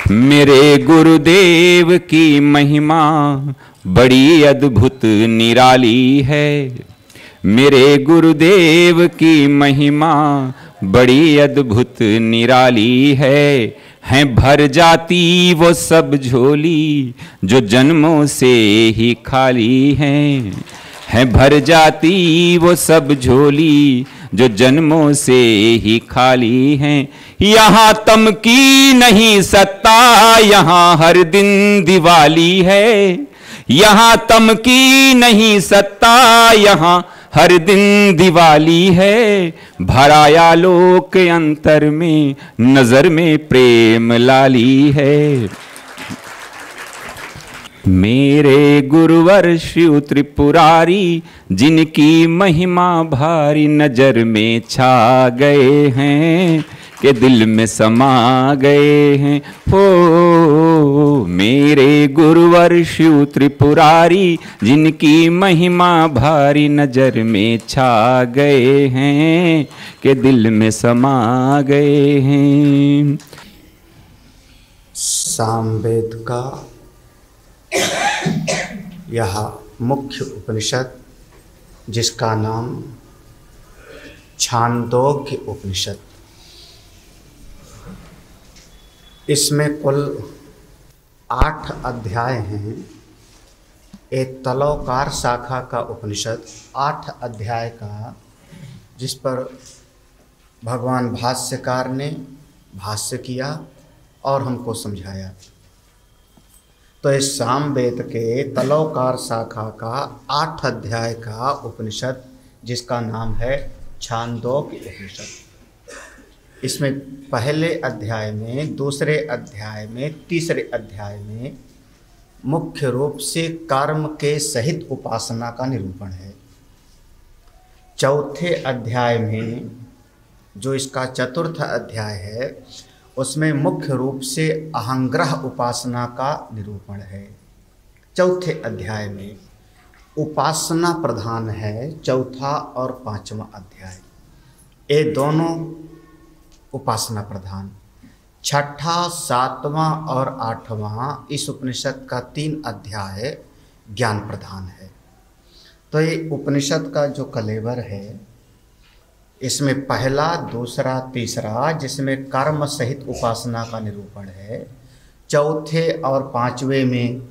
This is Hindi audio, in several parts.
मेरे गुरुदेव की महिमा बड़ी अद्भुत निराली है। मेरे गुरुदेव की महिमा बड़ी अद्भुत निराली है भर जाती वो सब झोली जो जन्मों से ही खाली है भर जाती वो सब झोली जो जन्मों से ही खाली हैं। यहाँ तम की नहीं सत्ता, यहाँ हर दिन दिवाली है। यहाँ तम की नहीं सत्ता, यहाँ हर दिन दिवाली है। भराया लोक अंतर में, नजर में प्रेम लाली है। मेरे गुरुवर शिव त्रिपुरारी, जिनकी महिमा भारी नजर में छा गए हैं के दिल में समा गए हैं। हो मेरे गुरुवर शिव त्रिपुरारी, जिनकी महिमा भारी नजर में छा गए हैं के दिल में समा गए हैं। सामवेद का यह मुख्य उपनिषद, जिसका नाम छांदोग्य उपनिषद, इसमें कुल 8 अध्याय हैं। एक तलौकार शाखा का उपनिषद 8 अध्याय का, जिस पर भगवान भाष्यकार ने भाष्य किया और हमको समझाया। तो इस सामवेद के तलौकार शाखा का 8 अध्याय का उपनिषद, जिसका नाम है छांदोग्य उपनिषद, इसमें पहले अध्याय में, दूसरे अध्याय में, तीसरे अध्याय में मुख्य रूप से कर्म के सहित उपासना का निरूपण है। चौथे अध्याय में, जो इसका चतुर्थ अध्याय है, उसमें मुख्य रूप से अहंग्रह उपासना का निरूपण है। चौथे अध्याय में उपासना प्रधान है। चौथा और 5वां अध्याय, ये दोनों उपासना प्रधान। छठा, 7वां और 8वां इस उपनिषद का 3 अध्याय ज्ञान प्रधान है। तो ये उपनिषद का जो कलेवर है, इसमें पहला, दूसरा, तीसरा, जिसमें कर्म सहित उपासना का निरूपण है, चौथे और 5वें में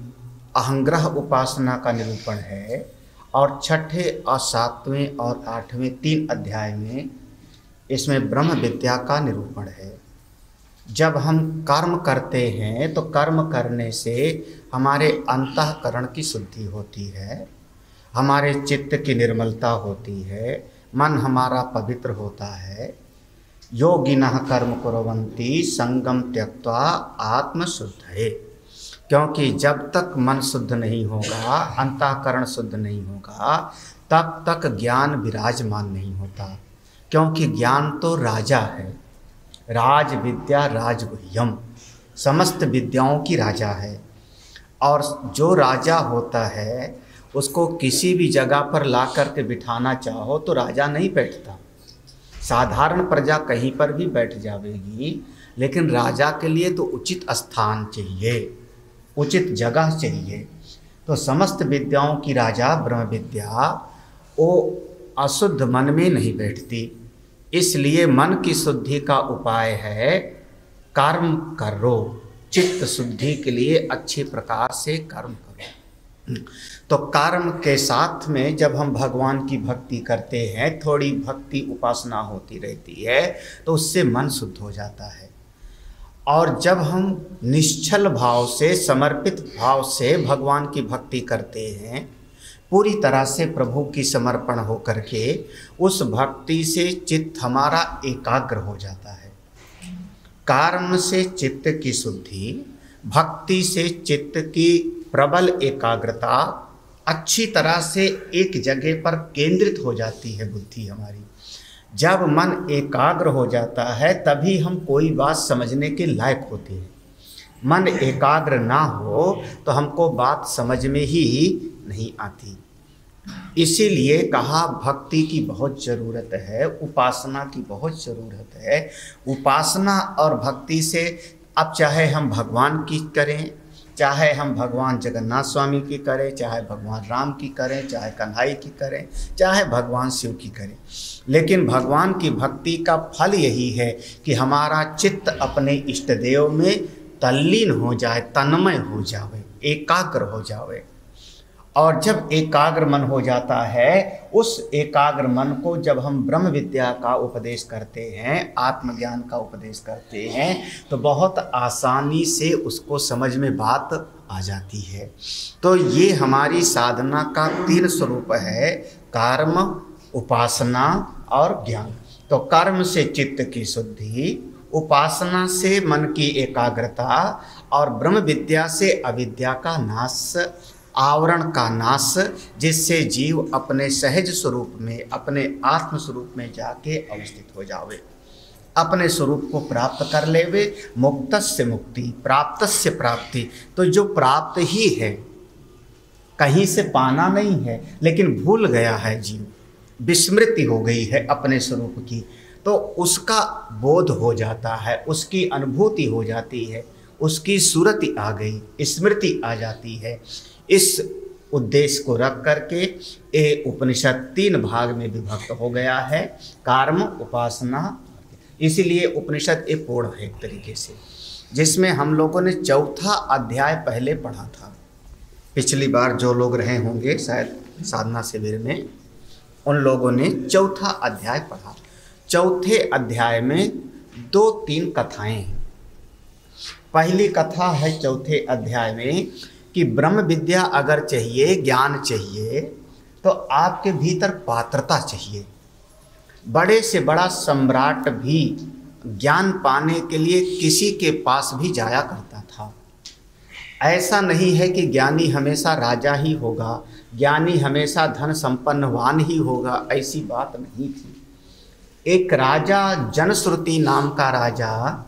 अहंग्रह उपासना का निरूपण है, और छठे और 7वें और 8वें 3 अध्याय में इसमें ब्रह्म विद्या का निरूपण है। जब हम कर्म करते हैं तो कर्म करने से हमारे अंतःकरण की शुद्धि होती है, हमारे चित्त की निर्मलता होती है, मन हमारा पवित्र होता है। योगिनः कर्म कुर्वन्ति संगम त्यक्त्वा आत्मशुद्धये। क्योंकि जब तक मन शुद्ध नहीं होगा, अंतःकरण शुद्ध नहीं होगा, तब तक ज्ञान विराजमान नहीं होता। क्योंकि ज्ञान तो राजा है, राज विद्या राजगुह्यम, समस्त विद्याओं की राजा है। और जो राजा होता है, उसको किसी भी जगह पर ला करके बिठाना चाहो तो राजा नहीं बैठता। साधारण प्रजा कहीं पर भी बैठ जाएगी, लेकिन राजा के लिए तो उचित स्थान चाहिए, उचित जगह चाहिए। तो समस्त विद्याओं की राजा ब्रह्म विद्या, वो अशुद्ध मन में नहीं बैठती। इसलिए मन की शुद्धि का उपाय है कर्म करो। चित्त शुद्धि के लिए अच्छे प्रकार से कर्म करो। तो कर्म के साथ में जब हम भगवान की भक्ति करते हैं, थोड़ी भक्ति उपासना होती रहती है, तो उससे मन शुद्ध हो जाता है। और जब हम निश्चल भाव से, समर्पित भाव से भगवान की भक्ति करते हैं, पूरी तरह से प्रभु की समर्पण हो करके, उस भक्ति से चित्त हमारा एकाग्र हो जाता है। कर्म से चित्त की शुद्धि, भक्ति से चित्त की प्रबल एकाग्रता, अच्छी तरह से एक जगह पर केंद्रित हो जाती है बुद्धि हमारी। जब मन एकाग्र हो जाता है, तभी हम कोई बात समझने के लायक होते हैं। मन एकाग्र ना हो तो हमको बात समझ में ही नहीं आती। इसीलिए कहा भक्ति की बहुत ज़रूरत है, उपासना की बहुत ज़रूरत है। उपासना और भक्ति से अब चाहे हम भगवान की करें, चाहे हम भगवान जगन्नाथ स्वामी की करें, चाहे भगवान राम की करें, चाहे कन्हई की करें, चाहे भगवान शिव की करें, लेकिन भगवान की भक्ति का फल यही है कि हमारा चित्त अपने इष्ट देव में तल्लीन हो जाए, तन्मय हो जावे, एकाग्र हो जावे। और जब एकाग्र मन हो जाता है, उस एकाग्र मन को जब हम ब्रह्म विद्या का उपदेश करते हैं, आत्मज्ञान का उपदेश करते हैं, तो बहुत आसानी से उसको समझ में बात आ जाती है। तो ये हमारी साधना का 3 स्वरूप है, कर्म, उपासना और ज्ञान। तो कर्म से चित्त की शुद्धि, उपासना से मन की एकाग्रता और ब्रह्म विद्या से अविद्या का नाश, आवरण का नाश, जिससे जीव अपने सहज स्वरूप में, अपने आत्म स्वरूप में जाके अवस्थित हो जावे, अपने स्वरूप को प्राप्त कर लेवे। मुक्तस्य मुक्ति, प्राप्तस्य प्राप्ति। तो जो प्राप्त ही है, कहीं से पाना नहीं है, लेकिन भूल गया है जीव, विस्मृति हो गई है अपने स्वरूप की, तो उसका बोध हो जाता है, उसकी अनुभूति हो जाती है, उसकी सूरति आ गई, स्मृति आ जाती है। इस उद्देश्य को रख करके ये उपनिषद 3 भाग में विभक्त हो गया है, कर्म, उपासना। इसीलिए उपनिषद एक पूर्ण है एक तरीके से, जिसमें हम लोगों ने 4था अध्याय पहले पढ़ा था। पिछली बार जो लोग रहे होंगे शायद साधना शिविर में, उन लोगों ने 4था अध्याय पढ़ा। 4थे अध्याय में 2-3 कथाएं हैं। पहली कथा है 4थे अध्याय में कि ब्रह्म विद्या अगर चाहिए, ज्ञान चाहिए, तो आपके भीतर पात्रता चाहिए। बड़े से बड़ा सम्राट भी ज्ञान पाने के लिए किसी के पास भी जाया करता था। ऐसा नहीं है कि ज्ञानी हमेशा राजा ही होगा, ज्ञानी हमेशा धन संपन्नवान ही होगा, ऐसी बात नहीं थी। एक राजा, जनश्रुति नाम का राजा,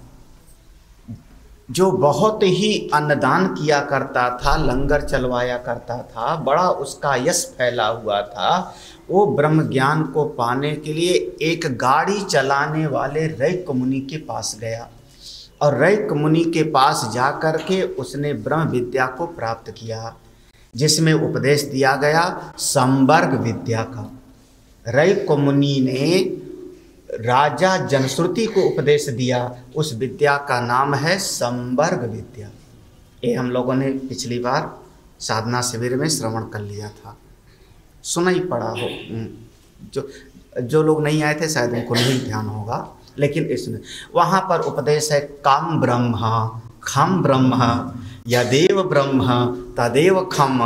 जो बहुत ही अन्नदान किया करता था, लंगर चलवाया करता था, बड़ा उसका यश फैला हुआ था, वो ब्रह्म ज्ञान को पाने के लिए एक गाड़ी चलाने वाले रैक मुनि के पास गया और रैक मुनि के पास जाकर के उसने ब्रह्म विद्या को प्राप्त किया, जिसमें उपदेश दिया गया संवर्ग विद्या का। रैक मुनि ने राजा जनश्रुति को उपदेश दिया, उस विद्या का नाम है संवर्ग विद्या। ये हम लोगों ने पिछली बार साधना शिविर में श्रवण कर लिया था, सुना ही पड़ा हो। जो लोग नहीं आए थे शायद उनको नहीं ध्यान होगा, लेकिन इसमें वहाँ पर उपदेश है कम ब्रह्म खम ब्रह्म यदेव ब्रह्म तदेव खम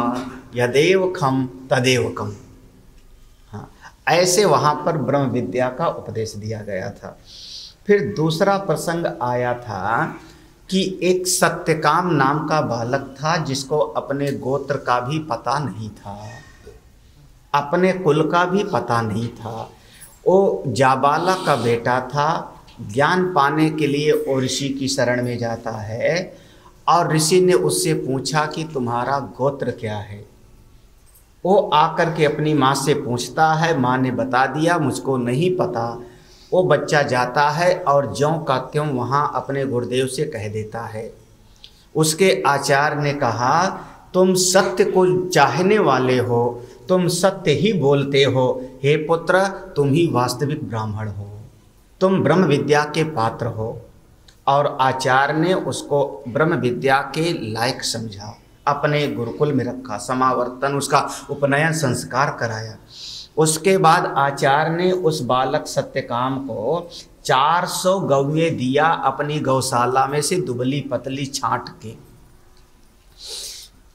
यदेव खम तदेव कम। ऐसे वहाँ पर ब्रह्म विद्या का उपदेश दिया गया था। फिर दूसरा प्रसंग आया था कि एक सत्यकाम नाम का बालक था, जिसको अपने गोत्र का भी पता नहीं था, अपने कुल का भी पता नहीं था। वो जाबाला का बेटा था, ज्ञान पाने के लिए वो ऋषि की शरण में जाता है और ऋषि ने उससे पूछा कि तुम्हारा गोत्र क्या है। वो आकर के अपनी माँ से पूछता है, माँ ने बता दिया मुझको नहीं पता। वो बच्चा जाता है और ज्यों का त्यों वहाँ अपने गुरुदेव से कह देता है। उसके आचार्य ने कहा, तुम सत्य को चाहने वाले हो, तुम सत्य ही बोलते हो, हे पुत्र तुम ही वास्तविक ब्राह्मण हो, तुम ब्रह्म विद्या के पात्र हो। और आचार्य ने उसको ब्रह्म विद्या के लायक समझा, अपने गुरुकुल में रखा, समावर्तन, उसका उपनयन संस्कार कराया। उसके बाद आचार्य ने उस बालक सत्यकाम को 400 गौएं दिया, अपनी गौशाला में से दुबली पतली छांट के,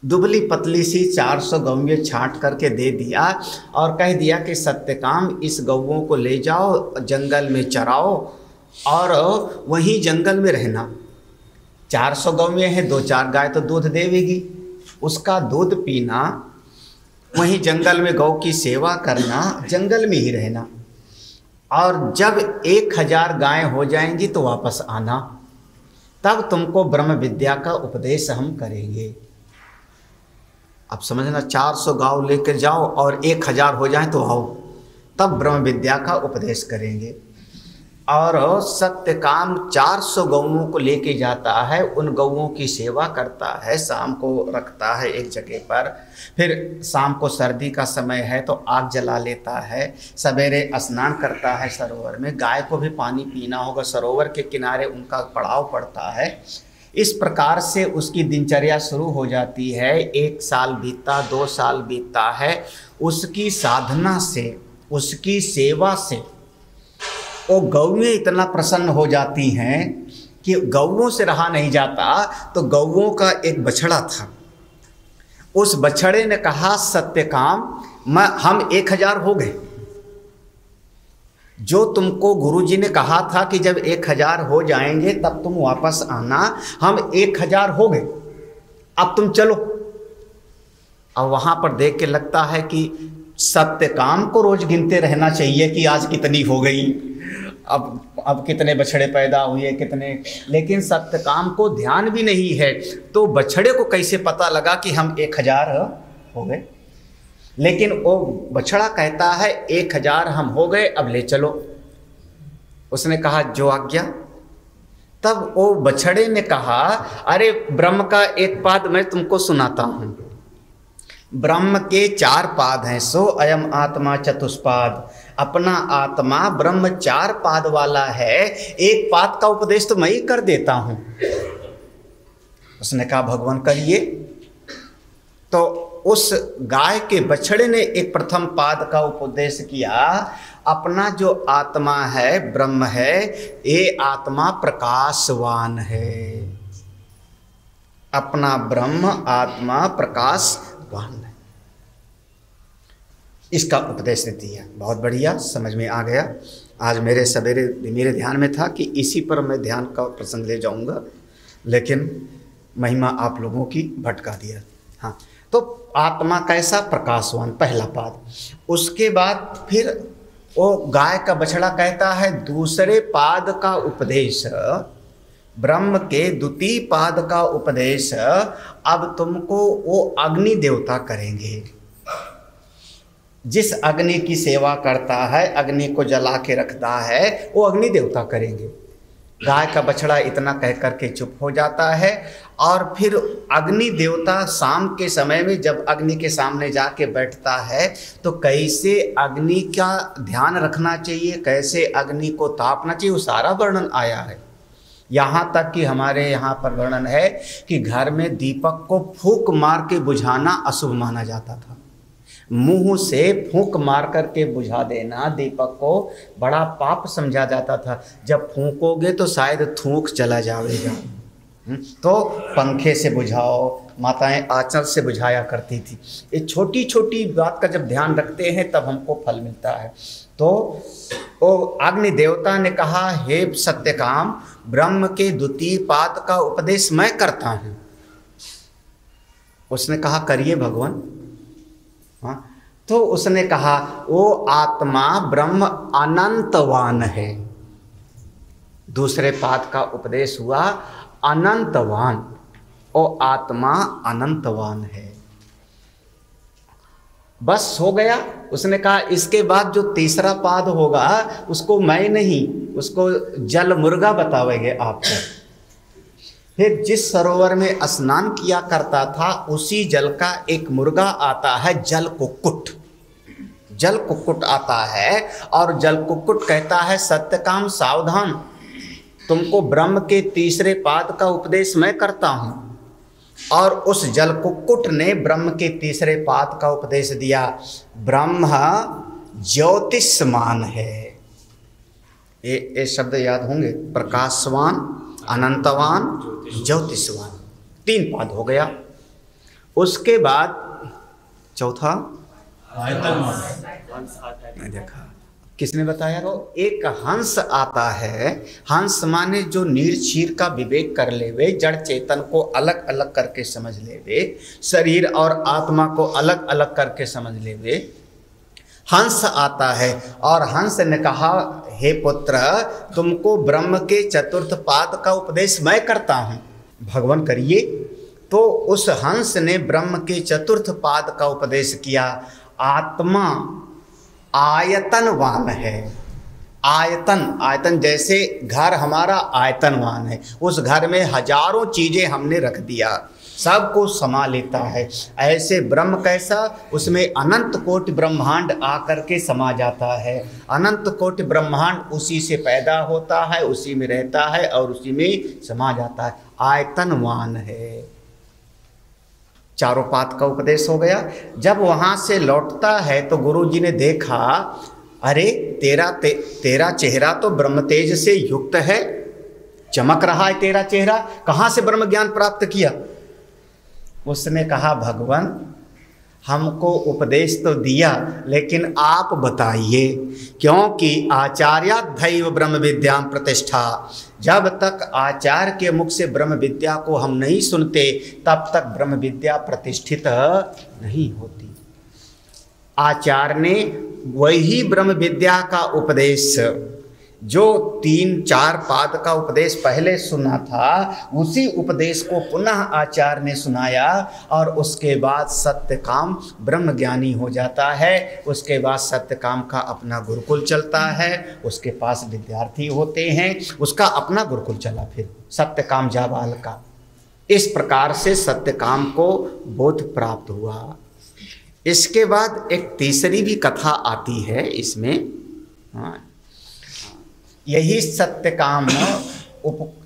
दुबली पतली सी 400 गौएं छांट करके दे दिया और कह दिया कि सत्यकाम इस गौओं को ले जाओ, जंगल में चराओ और वहीं जंगल में रहना। 400 गौएं हैं, 2-4 गाय तो दूध देवेगी, उसका दूध पीना, वहीं जंगल में गौ की सेवा करना, जंगल में ही रहना। और जब 1000 गाय हो जाएंगी तो वापस आना, तब तुमको ब्रह्म विद्या का उपदेश हम करेंगे। अब समझना, 400 गाँव लेकर जाओ और 1000 हो जाए तो आओ, तब ब्रह्म विद्या का उपदेश करेंगे। और सत्यकाम 400 गौओं को लेके जाता है, उन गौओं की सेवा करता है, शाम को रखता है एक जगह पर, फिर शाम को सर्दी का समय है तो आग जला लेता है, सवेरे स्नान करता है सरोवर में, गाय को भी पानी पीना होगा, सरोवर के किनारे उनका पड़ाव पड़ता है। इस प्रकार से उसकी दिनचर्या शुरू हो जाती है। 1 साल बीतता, 2 साल बीतता है, उसकी साधना से, उसकी सेवा से वो गौएं इतना प्रसन्न हो जाती हैं कि गौओं से रहा नहीं जाता। तो गौओं का एक बछड़ा था, उस बछड़े ने कहा सत्यकाम हम 1000 हो गए, जो तुमको गुरुजी ने कहा था कि जब 1000 हो जाएंगे तब तुम वापस आना, हम 1000 हो गए, अब तुम चलो। अब वहां पर देख के लगता है कि सत्यकाम को रोज गिनते रहना चाहिए कि आज कितनी हो गई, अब कितने बछड़े पैदा हुए, कितने, लेकिन सत्यकाम को ध्यान भी नहीं है। तो बछड़े को कैसे पता लगा कि हम 1000 हो गए? लेकिन वो बछड़ा कहता है 1000 हम हो गए, अब ले चलो। उसने कहा जो आज्ञा। तब वो बछड़े ने कहा अरे ब्रह्म का एक पाद मैं तुमको सुनाता हूं। ब्रह्म के 4 पाद हैं, सो अयम आत्मा चतुष्पाद। अपना आत्मा ब्रह्म 4 पाद वाला है, 1 पाद का उपदेश तो मैं ही कर देता हूं। उसने कहा भगवान करिए। तो उस गाय के बछड़े ने एक प्रथम पाद का उपदेश किया। अपना जो आत्मा है ब्रह्म है, ये आत्मा प्रकाशवान है। अपना ब्रह्म आत्मा प्रकाशवान है, इसका उपदेश देती है। बहुत बढ़िया, समझ में आ गया। आज मेरे ध्यान में था कि इसी पर मैं ध्यान का प्रसंग ले जाऊंगा, लेकिन महिमा आप लोगों की भटका दिया। हाँ, तो आत्मा कैसा? प्रकाशवान, पहला पाद। उसके बाद फिर वो गाय का बछड़ा कहता है दूसरे पाद का उपदेश, ब्रह्म के द्वितीय पाद का उपदेश अब तुमको वो अग्नि देवता करेंगे। जिस अग्नि की सेवा करता है, अग्नि को जला के रखता है, वो अग्नि देवता करेंगे। गाय का बछड़ा इतना कह करके चुप हो जाता है। और फिर अग्नि देवता शाम के समय में जब अग्नि के सामने जाके बैठता है तो कैसे अग्नि का ध्यान रखना चाहिए, कैसे अग्नि को तापना चाहिए, वो सारा वर्णन आया है। यहाँ तक कि हमारे यहाँ पर वर्णन है कि घर में दीपक को फूंक मार के बुझाना अशुभ माना जाता था। मुंह से फूंक मार करके बुझा देना दीपक को बड़ा पाप समझा जाता था। जब फूंकोगे तो शायद थूक चला जाएगा, तो पंखे से बुझाओ, माताएं आंचल से बुझाया करती थी। ये छोटी छोटी बात का जब ध्यान रखते हैं तब हमको फल मिलता है। तो वो अग्नि देवता ने कहा हे सत्यकाम, ब्रह्म के द्वितीय पाद का उपदेश मैं करता हूँ। उसने कहा करिए भगवान। हाँ, तो उसने कहा वो आत्मा ब्रह्म अनंतवान है। दूसरे पाद का उपदेश हुआ अनंतवान, वो आत्मा अनंतवान है। बस हो गया। उसने कहा इसके बाद जो तीसरा पाद होगा उसको मैं नहीं, उसको जल मुर्गा बतावेंगे आपको। फिर जिस सरोवर में स्नान किया करता था उसी जल का एक मुर्गा आता है, जल कुक्कुट। जल कुक्कुट आता है और जल कुक्कुट कहता है सत्यकाम सावधान, तुमको ब्रह्म के तीसरे पाद का उपदेश मैं करता हूं। और उस जल कुक्कुट ने ब्रह्म के तीसरे पाद का उपदेश दिया। ब्रह्म ज्योतिषमान है। ये शब्द याद होंगे, प्रकाशवान, अनंतवान, ज्योतिषवान। 3 पाद हो गया। उसके बाद चौथा आयतनवान। देखा किसने बताया? तो एक हंस आता है। हंस माने जो नीर चीर का विवेक कर लेवे, जड़ चेतन को अलग अलग करके समझ लेवे, शरीर और आत्मा को अलग अलग करके समझ लेवे। हंस आता है और हंस ने कहा हे पुत्र, तुमको ब्रह्म के चतुर्थ पाद का उपदेश मैं करता हूँ, भगवान करिए। तो उस हंस ने ब्रह्म के चतुर्थ पाद का उपदेश किया। आत्मा आयतनवान है। आयतन, आयतन जैसे घर हमारा आयतनवान है, उस घर में हजारों चीजें हमने रख दिया, सबको समा लेता है। ऐसे ब्रह्म कैसा, उसमें अनंत कोटि ब्रह्मांड आकर के समा जाता है। अनंत कोटि ब्रह्मांड उसी से पैदा होता है, उसी में रहता है और उसी में समा जाता है। आयतनवान है। चारों पात का उपदेश हो गया। जब वहां से लौटता है तो गुरुजी ने देखा, अरे तेरा चेहरा तो ब्रह्म तेज से युक्त है, चमक रहा है तेरा चेहरा, कहाँ से ब्रह्म ज्ञान प्राप्त किया? उसने कहा, भगवान हमको उपदेश तो दिया, लेकिन आप बताइए, क्योंकि आचार्याध्याय ब्रह्म विद्या प्रतिष्ठा, जब तक आचार्य के मुख से ब्रह्म विद्या को हम नहीं सुनते तब तक ब्रह्म विद्या प्रतिष्ठित नहीं होती। आचार्य ने वही ब्रह्म विद्या का उपदेश, जो 3-4 पाद का उपदेश पहले सुना था, उसी उपदेश को पुनः आचार्य ने सुनाया और उसके बाद सत्यकाम ब्रह्म ज्ञानी हो जाता है। उसके बाद सत्यकाम का अपना गुरुकुल चलता है, उसके पास विद्यार्थी होते हैं, उसका अपना गुरुकुल चला फिर सत्यकाम जाबाल का। इस प्रकार से सत्यकाम को बोध प्राप्त हुआ। इसके बाद एक तीसरी भी कथा आती है इसमें। हाँ, यही सत्यकाम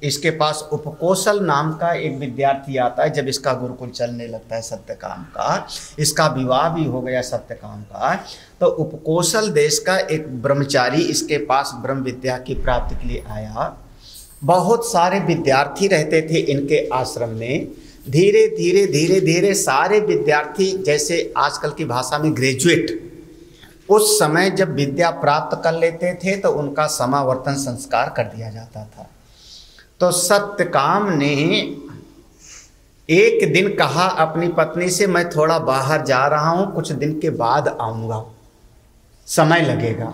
इसके पास उपकोशल नाम का एक विद्यार्थी आता है। जब इसका गुरुकुल चलने लगता है सत्यकाम का, इसका विवाह भी हो गया सत्यकाम का, तो उपकोशल देश का एक ब्रह्मचारी इसके पास ब्रह्म विद्या की प्राप्ति के लिए आया। बहुत सारे विद्यार्थी रहते थे इनके आश्रम में। धीरे धीरे धीरे धीरे सारे विद्यार्थी, जैसे आजकल की भाषा में ग्रेजुएट, उस समय जब विद्या प्राप्त कर लेते थे तो उनका समावर्तन संस्कार कर दिया जाता था। तो सत्यकाम ने एक दिन कहा अपनी पत्नी से, मैं थोड़ा बाहर जा रहा हूं, कुछ दिन के बाद आऊंगा, समय लगेगा।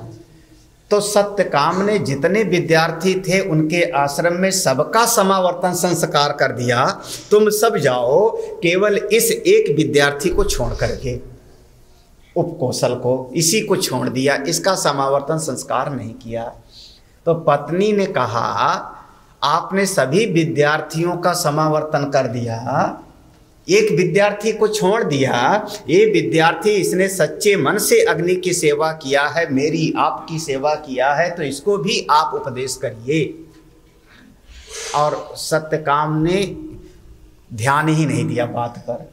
तो सत्यकाम ने जितने विद्यार्थी थे उनके आश्रम में सबका समावर्तन संस्कार कर दिया। तुम सब जाओ, केवल इस एक विद्यार्थी को छोड़ करके, उपकोशल को, इसी को छोड़ दिया, इसका समावर्तन संस्कार नहीं किया। तो पत्नी ने कहा, आपने सभी विद्यार्थियों का समावर्तन कर दिया, एक विद्यार्थी को छोड़ दिया। ये विद्यार्थी, इसने सच्चे मन से अग्नि की सेवा किया है, मेरी आपकी सेवा किया है, तो इसको भी आप उपदेश करिए। और सत्यकाम ने ध्यान ही नहीं दिया बात पर।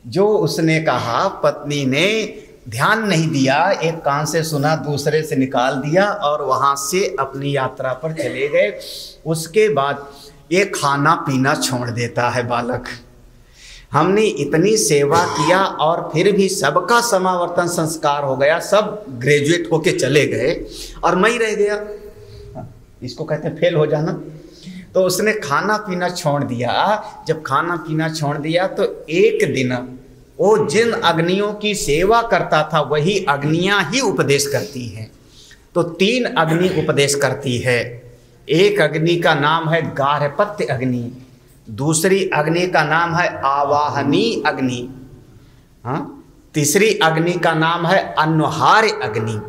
जो उसने कहा, पत्नी ने ध्यान नहीं दिया, एक कान से सुना दूसरे से निकाल दिया और वहां से अपनी यात्रा पर चले गए। उसके बाद ये खाना पीना छोड़ देता है बालक। हमने इतनी सेवा किया और फिर भी सबका समावर्तन संस्कार हो गया, सब ग्रेजुएट होके चले गए और मैं ही रह गया। इसको कहते हैं फेल हो जाना। तो उसने खाना पीना छोड़ दिया। जब खाना पीना छोड़ दिया तो एक दिन वो जिन अग्नियों की सेवा करता था वही अग्नियां ही उपदेश करती हैं। तो 3 अग्नि उपदेश करती है। एक अग्नि का नाम है गार्हपत्य अग्नि, दूसरी अग्नि का नाम है आवाहनी अग्नि, तीसरी अग्नि का नाम है अन्वहार्य अग्नि।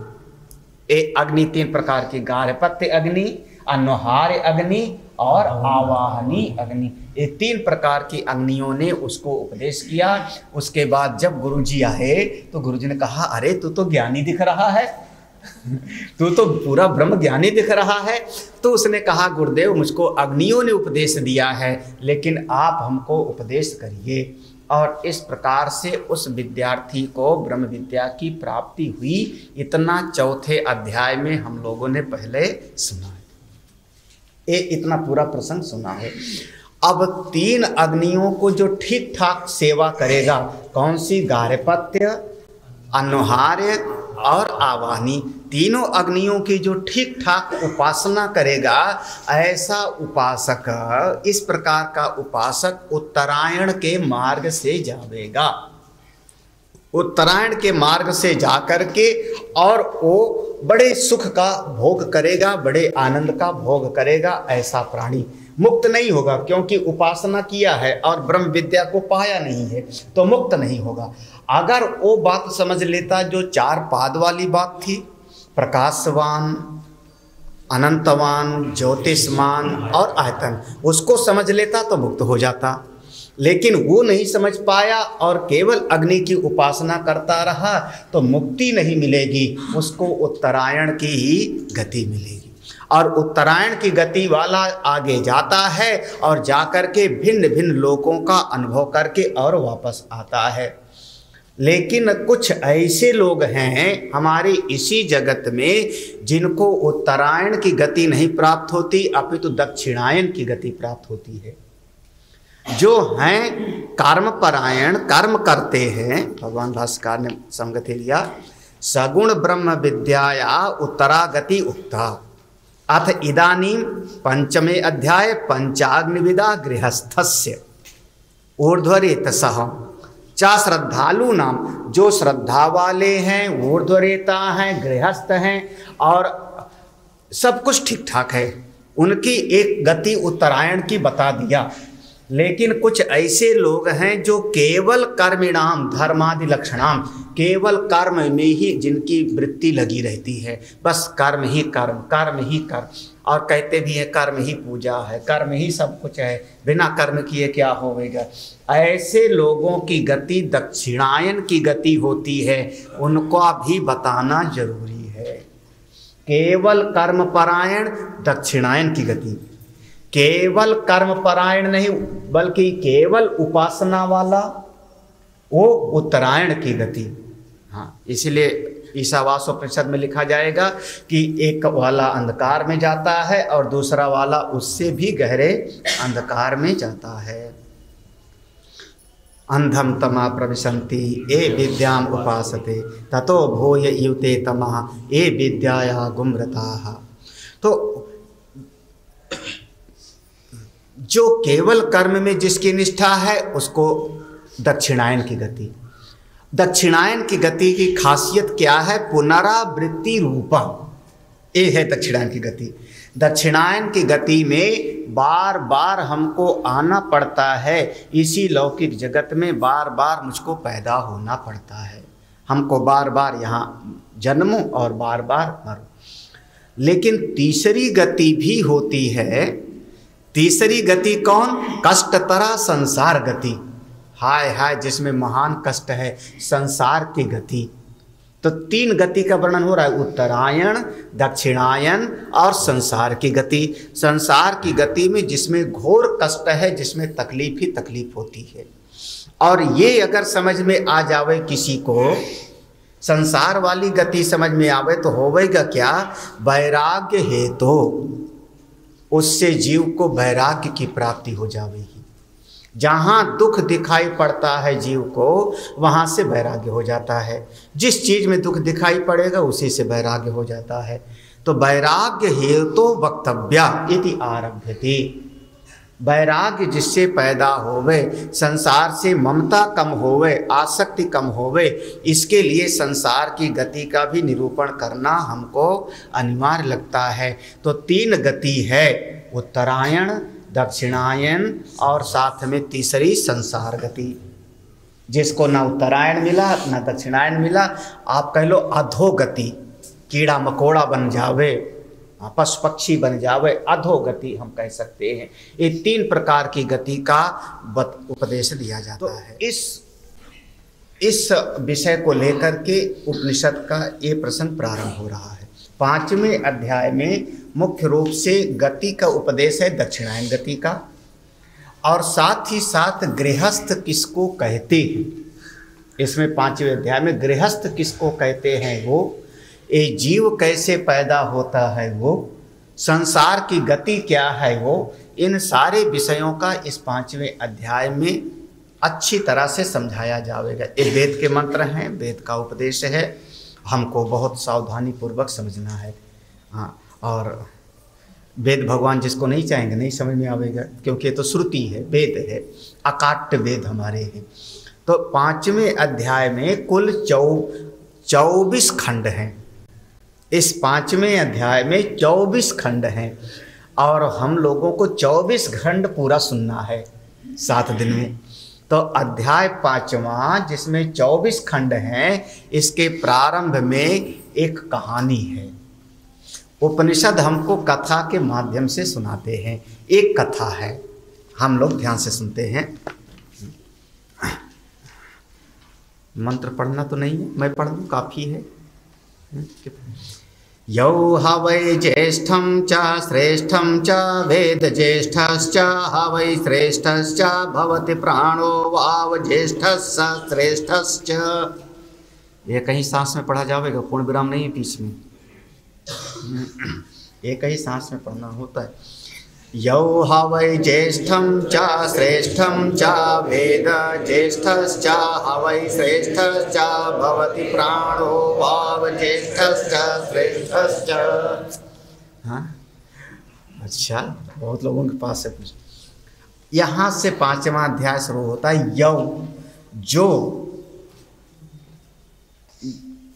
ये अग्नि 3 प्रकार की, गार्हपत्य अग्नि, अन्वहार्य अग्नि और आवाहनी अग्नि। ये 3 प्रकार की अग्नियों ने उसको उपदेश किया। उसके बाद जब गुरुजी आए तो गुरुजी ने कहा, अरे तू तो ज्ञानी दिख रहा है, तू तो पूरा ब्रह्म ज्ञानी दिख रहा है। तो उसने कहा, गुरुदेव मुझको अग्नियों ने उपदेश दिया है, लेकिन आप हमको उपदेश करिए। और इस प्रकार से उस विद्यार्थी को ब्रह्म विद्या की प्राप्ति हुई। इतना 4थे अध्याय में हम लोगों ने पहले सुना है, ये इतना पूरा प्रसंग सुना है। अब 3 अग्नियों को जो ठीक ठाक सेवा करेगा, कौन सी? गार्हपत्य, अन्वहार्य और आवाहनी। तीनों अग्नियों की जो ठीक ठाक उपासना करेगा, ऐसा उपासक, इस प्रकार का उपासक उत्तरायण के मार्ग से जावेगा। उत्तरायण के मार्ग से जाकर के और वो बड़े सुख का भोग करेगा, बड़े आनंद का भोग करेगा। ऐसा प्राणी मुक्त नहीं होगा, क्योंकि उपासना किया है और ब्रह्म विद्या को पाया नहीं है, तो मुक्त नहीं होगा। अगर वो बात समझ लेता जो 4 पाद वाली बात थी, प्रकाशवान, अनंतवान, ज्योतिषमान और आयतन, उसको समझ लेता तो मुक्त हो जाता। लेकिन वो नहीं समझ पाया और केवल अग्नि की उपासना करता रहा तो मुक्ति नहीं मिलेगी, उसको उत्तरायण की ही गति मिलेगी। और उत्तरायण की गति वाला आगे जाता है और जाकर के भिन्न भिन्न लोकों का अनुभव करके और वापस आता है। लेकिन कुछ ऐसे लोग हैं हमारे इसी जगत में जिनको उत्तरायण की गति नहीं प्राप्त होती, अपितु दक्षिणायन की गति प्राप्त होती है। जो हैं कर्मपरायण, कर्म करते हैं, भगवान भास्कर ने संगति लिया, सगुण ब्रह्म विद्याया उत्तरागति उक्ता। अथ इदानीं पंचमे अध्याय पंचाग्निविदा गृहस्थस्य ऊर्ध्वरेतसः चा श्रद्धालु नाम, जो श्रद्धा वाले हैं, ऊर्ध्वरेता हैं, गृहस्थ हैं और सब कुछ ठीक ठाक है, उनकी एक गति उत्तरायण की बता दिया। लेकिन कुछ ऐसे लोग हैं जो केवल कर्मिणाम धर्मादि लक्षणाम, केवल कर्म में ही जिनकी वृत्ति लगी रहती है, बस कर्म ही कर्म, कर्म ही कर्म, और कहते भी हैं कर्म ही पूजा है, कर्म ही सब कुछ है, बिना कर्म किए क्या होगा। ऐसे लोगों की गति दक्षिणायन की गति होती है, उनको भी बताना जरूरी है। केवल कर्म परायण दक्षिणायन की गति, केवल कर्म परायण नहीं बल्कि केवल उपासना वाला वो उत्तरायण की गति। हाँ, इसलिए ईशावास्योपनिषद में लिखा जाएगा कि एक वाला अंधकार में जाता है और दूसरा वाला उससे भी गहरे अंधकार में जाता है। अंधम तमा प्रविशन्ति ए विद्याम उपासते ततो भूय युते तमः ए विद्याया गुम्रताः। तो जो केवल कर्म में जिसकी निष्ठा है उसको दक्षिणायन की गति। दक्षिणायन की गति की खासियत क्या है? पुनरावृत्ति रूपा, ये है दक्षिणायन की गति। दक्षिणायन की गति में बार बार हमको आना पड़ता है, इसी लौकिक जगत में बार बार मुझको पैदा होना पड़ता है, हमको बार बार यहाँ जन्मूं और बार बार मरूं। लेकिन तीसरी गति भी होती है। तीसरी गति कौन? कष्टतरा संसार गति। हाय हाय, जिसमें महान कष्ट है, संसार की गति। तो तीन गति का वर्णन हो रहा है, उत्तरायण, दक्षिणायन और संसार की गति। संसार की गति में जिसमें घोर कष्ट है, जिसमें तकलीफ ही तकलीफ होती है। और ये अगर समझ में आ जावे किसी को, संसार वाली गति समझ में आवे तो होवेगा क्या? वैराग्य है तो उससे जीव को वैराग्य की प्राप्ति हो जाएगी। जहाँ दुख दिखाई पड़ता है जीव को, वहाँ से वैराग्य हो जाता है। जिस चीज़ में दुख दिखाई पड़ेगा उसी से वैराग्य हो जाता है। तो वैराग्य हेतु वक्तव्या इति आरभ्यते। वैराग्य जिससे पैदा होवे, संसार से ममता कम होवे, आसक्ति कम होवे, इसके लिए संसार की गति का भी निरूपण करना हमको अनिवार्य लगता है। तो तीन गति है, उत्तरायण, दक्षिणायन और साथ में तीसरी संसार गति। जिसको ना उत्तरायण मिला ना दक्षिणायन मिला, आप कह लो अधोगति, कीड़ा मकोड़ा बन जावे, पशु पक्षी बन जावे, अधोगति हम कह सकते हैं। ये तीन प्रकार की गति का उपदेश दिया जाता है। इस विषय को लेकर के उपनिषद का ये प्रसंग प्रारंभ हो रहा है। 5वें अध्याय में मुख्य रूप से गति का उपदेश है, दक्षिणायन गति का, और साथ ही साथ गृहस्थ किसको कहते हैं। इसमें 5वें अध्याय में गृहस्थ किसको कहते हैं, वो ये जीव कैसे पैदा होता है, वो संसार की गति क्या है, वो इन सारे विषयों का इस 5वें अध्याय में अच्छी तरह से समझाया जाएगा। ये वेद के मंत्र हैं, वेद का उपदेश है, हमको बहुत सावधानी पूर्वक समझना है। हाँ, और वेद भगवान जिसको नहीं चाहेंगे नहीं समझ में आवेगा, क्योंकि ये तो श्रुति है, वेद है, अकाट्य वेद हमारे हैं। तो 5वें अध्याय में कुल 24 खंड हैं। इस 5वें अध्याय में 24 खंड हैं और हम लोगों को 24 खंड पूरा सुनना है 7 दिन में। तो अध्याय 5वां जिसमें 24 खंड हैं, इसके प्रारंभ में एक कहानी है। उपनिषद हमको कथा के माध्यम से सुनाते हैं। एक कथा है, हम लोग ध्यान से सुनते हैं। मंत्र पढ़ना तो नहीं है, मैं पढ़ दूँ, काफ़ी है। यौ हवै ज्येष्ठं च श्रेष्ठं च वेद ज्येष्ठश्च हवै श्रेष्ठश्च भवति प्राणो वाव ज्येष्ठस्य श्रेष्ठश्च। ये कहीं सांस में पढ़ा जाएगा, पूर्ण विराम नहीं है बीच में, एक ही सांस में पढ़ना होता है। यौ हवै ज्येष्ठं च श्रेष्ठं च वेद ज्येष्ठश्च हवै श्रेष्ठश्च भवति प्राणो वाव ज्येष्ठश्च श्रेष्ठश्च। हाँ, अच्छा, बहुत लोगों के पास है कुछ। यहाँ से 5वां अध्याय शुरू होता है। यौ, जो,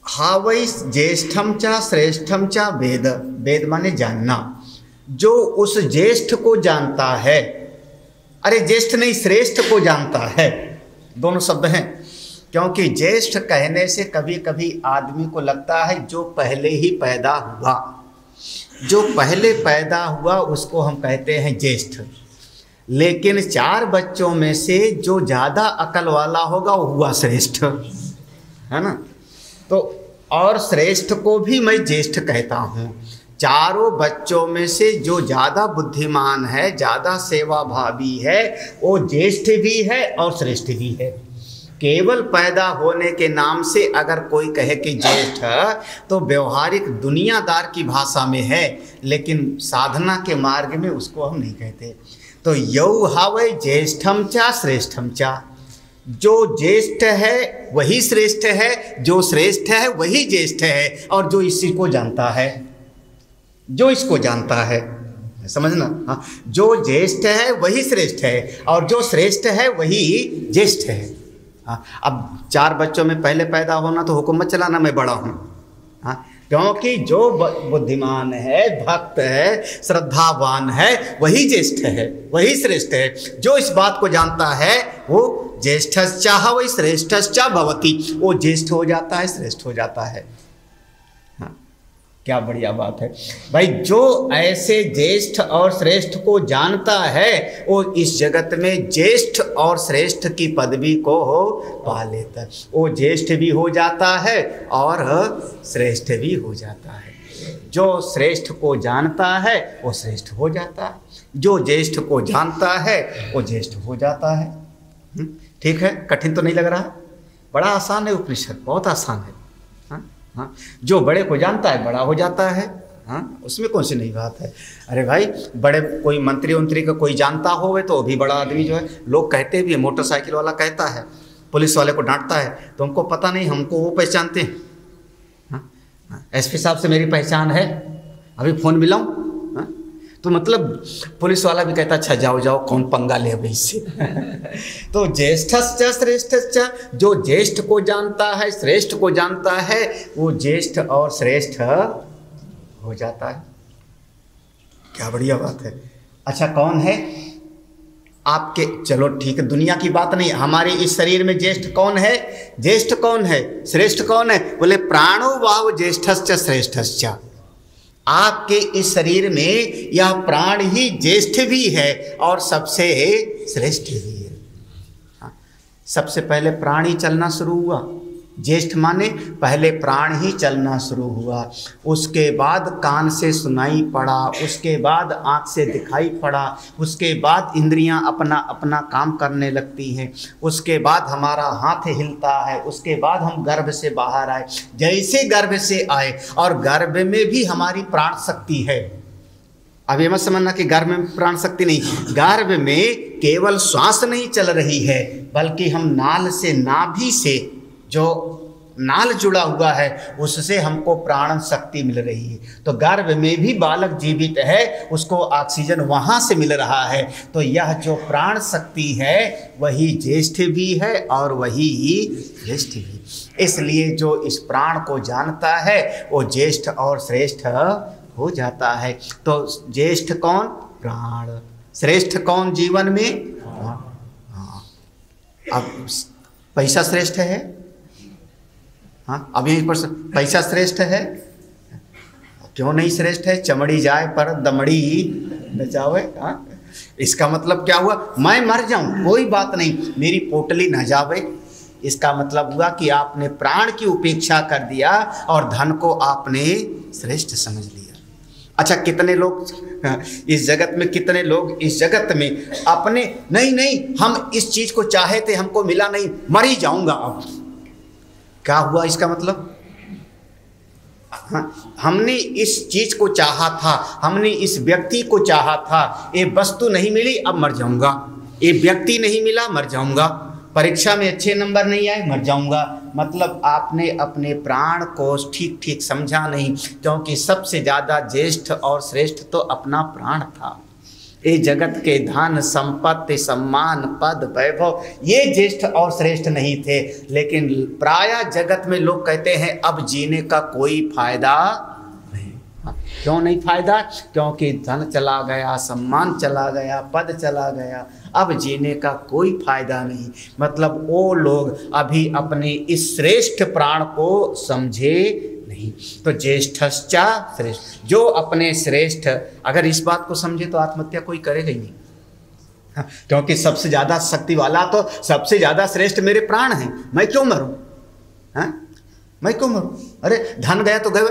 हावै ज्येष्ठम च श्रेष्ठम च वेद, वेद माने जानना, जो उस ज्येष्ठ को जानता है। अरे ज्येष्ठ नहीं, श्रेष्ठ को जानता है, दोनों शब्द हैं। क्योंकि ज्येष्ठ कहने से कभी कभी आदमी को लगता है जो पहले ही पैदा हुआ, जो पहले पैदा हुआ उसको हम कहते हैं ज्येष्ठ। लेकिन 4 बच्चों में से जो ज़्यादा अकल वाला होगा वो हुआ श्रेष्ठ, है ना। तो और श्रेष्ठ को भी मैं ज्येष्ठ कहता हूँ। चारों बच्चों में से जो ज़्यादा बुद्धिमान है, ज़्यादा सेवाभावी है, वो ज्येष्ठ भी है और श्रेष्ठ भी है। केवल पैदा होने के नाम से अगर कोई कहे कि ज्येष्ठ, तो व्यवहारिक दुनियादार की भाषा में है, लेकिन साधना के मार्ग में उसको हम नहीं कहते। तो यौ हवै ज्येष्ठम च श्रेष्ठम च, जो ज्येष्ठ है वही श्रेष्ठ है, जो श्रेष्ठ है वही ज्येष्ठ है, और जो इसी को जानता है, जो इसको जानता है, समझना। हाँ, जो ज्येष्ठ है वही श्रेष्ठ है, और जो श्रेष्ठ है वही ज्येष्ठ है। हाँ, अब 4 बच्चों में पहले पैदा होना तो हुक्म मत चलाना मैं बड़ा हूँ। हाँ, क्योंकि जो बुद्धिमान है, भक्त है, श्रद्धावान है, वही ज्येष्ठ है, वही श्रेष्ठ है। जो इस बात को जानता है वो ज्येष्ठश्च वही श्रेष्ठश्च भवति, वो ज्येष्ठ हो जाता है, श्रेष्ठ हो जाता है। हाँ, क्या बढ़िया बात है भाई। जो ऐसे ज्येष्ठ और श्रेष्ठ को जानता है वो इस जगत में ज्येष्ठ और श्रेष्ठ की पदवी को पा लेता है। वो ज्येष्ठ भी हो जाता है और श्रेष्ठ भी हो जाता है। जो श्रेष्ठ को जानता है वो श्रेष्ठ हो जाता है, जो ज्येष्ठ को जानता है वो ज्येष्ठ हो जाता है। ठीक है, कठिन तो नहीं लग रहा, बड़ा आसान है उपनिषद, बहुत आसान है। हाँ, जो बड़े को जानता है बड़ा हो जाता है। हाँ, उसमें कौन सी नई बात है। अरे भाई, बड़े कोई मंत्री उंत्री का कोई जानता होवे तो भी बड़ा आदमी जो है, लोग कहते भी, मोटरसाइकिल वाला कहता है, पुलिस वाले को डांटता है, तो हमको पता नहीं, हमको वो पहचानते हैं। हाँ, एसपी साहब से मेरी पहचान है, अभी फ़ोन मिलाऊँ। तो मतलब पुलिस वाला भी कहता अच्छा जाओ जाओ, कौन पंगा ले अभी इससे। तो ज्येष्ठश्च श्रेष्ठश्च, जो ज्येष्ठ को जानता है, श्रेष्ठ को जानता है, वो ज्येष्ठ और श्रेष्ठ हो जाता है। क्या बढ़िया बात है। अच्छा, कौन है आपके, चलो ठीक है, दुनिया की बात नहीं, हमारे इस शरीर में ज्येष्ठ कौन है, ज्येष्ठ कौन है, श्रेष्ठ कौन है? बोले प्राणो वाव ज्येष्ठश्च श्रेष्ठश्च। आपके इस शरीर में यह प्राण ही ज्येष्ठ भी है और सबसे श्रेष्ठ भी है। सबसे पहले प्राण ही चलना शुरू हुआ, ज्येष्ठ माने पहले प्राण ही चलना शुरू हुआ, उसके बाद कान से सुनाई पड़ा, उसके बाद आँख से दिखाई पड़ा, उसके बाद इंद्रियां अपना अपना काम करने लगती हैं, उसके बाद हमारा हाथ हिलता है, उसके बाद हम गर्भ से बाहर आए। जैसे गर्भ से आए, और गर्भ में भी हमारी प्राण शक्ति है। अब ये मत समझना कि गर्भ में प्राण शक्ति नहीं, गर्भ में केवल श्वास नहीं चल रही है, बल्कि हम नाल से, नाभि से जो नाल जुड़ा हुआ है उससे हमको प्राण शक्ति मिल रही है। तो गर्भ में भी बालक जीवित है, उसको ऑक्सीजन वहाँ से मिल रहा है। तो यह जो प्राण शक्ति है वही ज्येष्ठ भी है और वही श्रेष्ठ भी। इसलिए जो इस प्राण को जानता है वो ज्येष्ठ और श्रेष्ठ हो जाता है। तो ज्येष्ठ कौन? प्राण। श्रेष्ठ कौन जीवन में? हाँ। अब पैसा श्रेष्ठ है? हाँ, अब यहीं पर पैसा श्रेष्ठ है। क्यों नहीं श्रेष्ठ है? चमड़ी जाए पर दमड़ी नचावे। हाँ, इसका मतलब क्या हुआ? मैं मर जाऊं कोई बात नहीं, मेरी पोटली न जावे। इसका मतलब हुआ कि आपने प्राण की उपेक्षा कर दिया और धन को आपने श्रेष्ठ समझ लिया। अच्छा, कितने लोग इस जगत में, कितने लोग इस जगत में अपने नहीं हम इस चीज को चाहे थे, हमको मिला नहीं, मर ही जाऊंगा अब। क्या हुआ इसका मतलब? हमने इस चीज को चाहा था, हमने इस व्यक्ति को चाहा था, ये वस्तु नहीं मिली अब मर जाऊंगा, ये व्यक्ति नहीं मिला मर जाऊंगा, परीक्षा में अच्छे नंबर नहीं आए मर जाऊंगा। मतलब आपने अपने प्राण को ठीक ठीक समझा नहीं, क्योंकि सबसे ज्यादा ज्येष्ठ और श्रेष्ठ तो अपना प्राण था। ये जगत के धन संपत्ति सम्मान पद वैभव ये ज्येष्ठ और श्रेष्ठ नहीं थे, लेकिन प्रायः जगत में लोग कहते हैं अब जीने का कोई फायदा नहीं। क्यों नहीं फायदा? क्योंकि धन चला गया, सम्मान चला गया, पद चला गया, अब जीने का कोई फायदा नहीं। मतलब वो लोग अभी अपने इस श्रेष्ठ प्राण को समझे नहीं। तो ज्येष्ठश्चा श्रेष्ठ, जो अपने श्रेष्ठ, अगर इस बात को समझे तो आत्महत्या कोई करेगा ही नहीं। हाँ, क्योंकि सबसे ज्यादा शक्ति वाला तो सबसे ज्यादा श्रेष्ठ मेरे प्राण हैं, मैं क्यों मरूं? हाँ, मैं क्यों मरूं? अरे धन गया तो गए,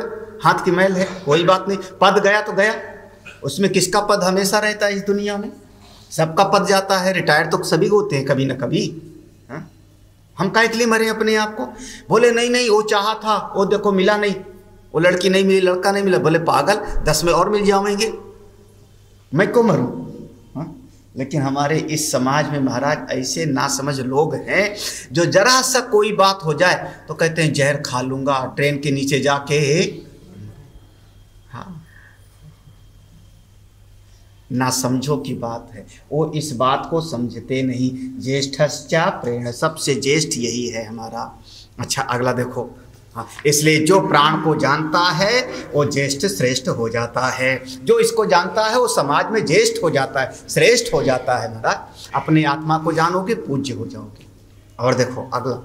हाथ की मैल है, कोई बात नहीं। पद गया तो गया, उसमें किसका पद हमेशा रहता है? इस दुनिया में सबका पद जाता है, रिटायर तो सभी होते हैं कभी ना कभी। हाँ? हम काहे के लिए मरे अपने आप को? बोले नहीं वो चाहा था, वो देखो मिला नहीं, वो लड़की नहीं मिली, लड़का नहीं मिला। बोले पागल, 10 में और मिल जाएंगे, मैं क्यों मरूं? हाँ? लेकिन हमारे इस समाज में महाराज ऐसे नासमझ लोग हैं जो जरा सा कोई बात हो जाए तो कहते हैं जहर खा लूंगा ट्रेन के नीचे जाके। हाँ, ना समझो की बात है, वो इस बात को समझते नहीं। ज्येष्ठश्चा प्रेण, सबसे ज्येष्ठ यही है हमारा। अच्छा अगला देखो। हाँ, इसलिए जो प्राण को जानता है वो ज्येष्ठ श्रेष्ठ हो जाता है, जो इसको जानता है वो समाज में ज्येष्ठ हो जाता है, श्रेष्ठ हो जाता है। महाराज अपने आत्मा को जानोगे पूज्य हो जाओगे। और देखो अगला,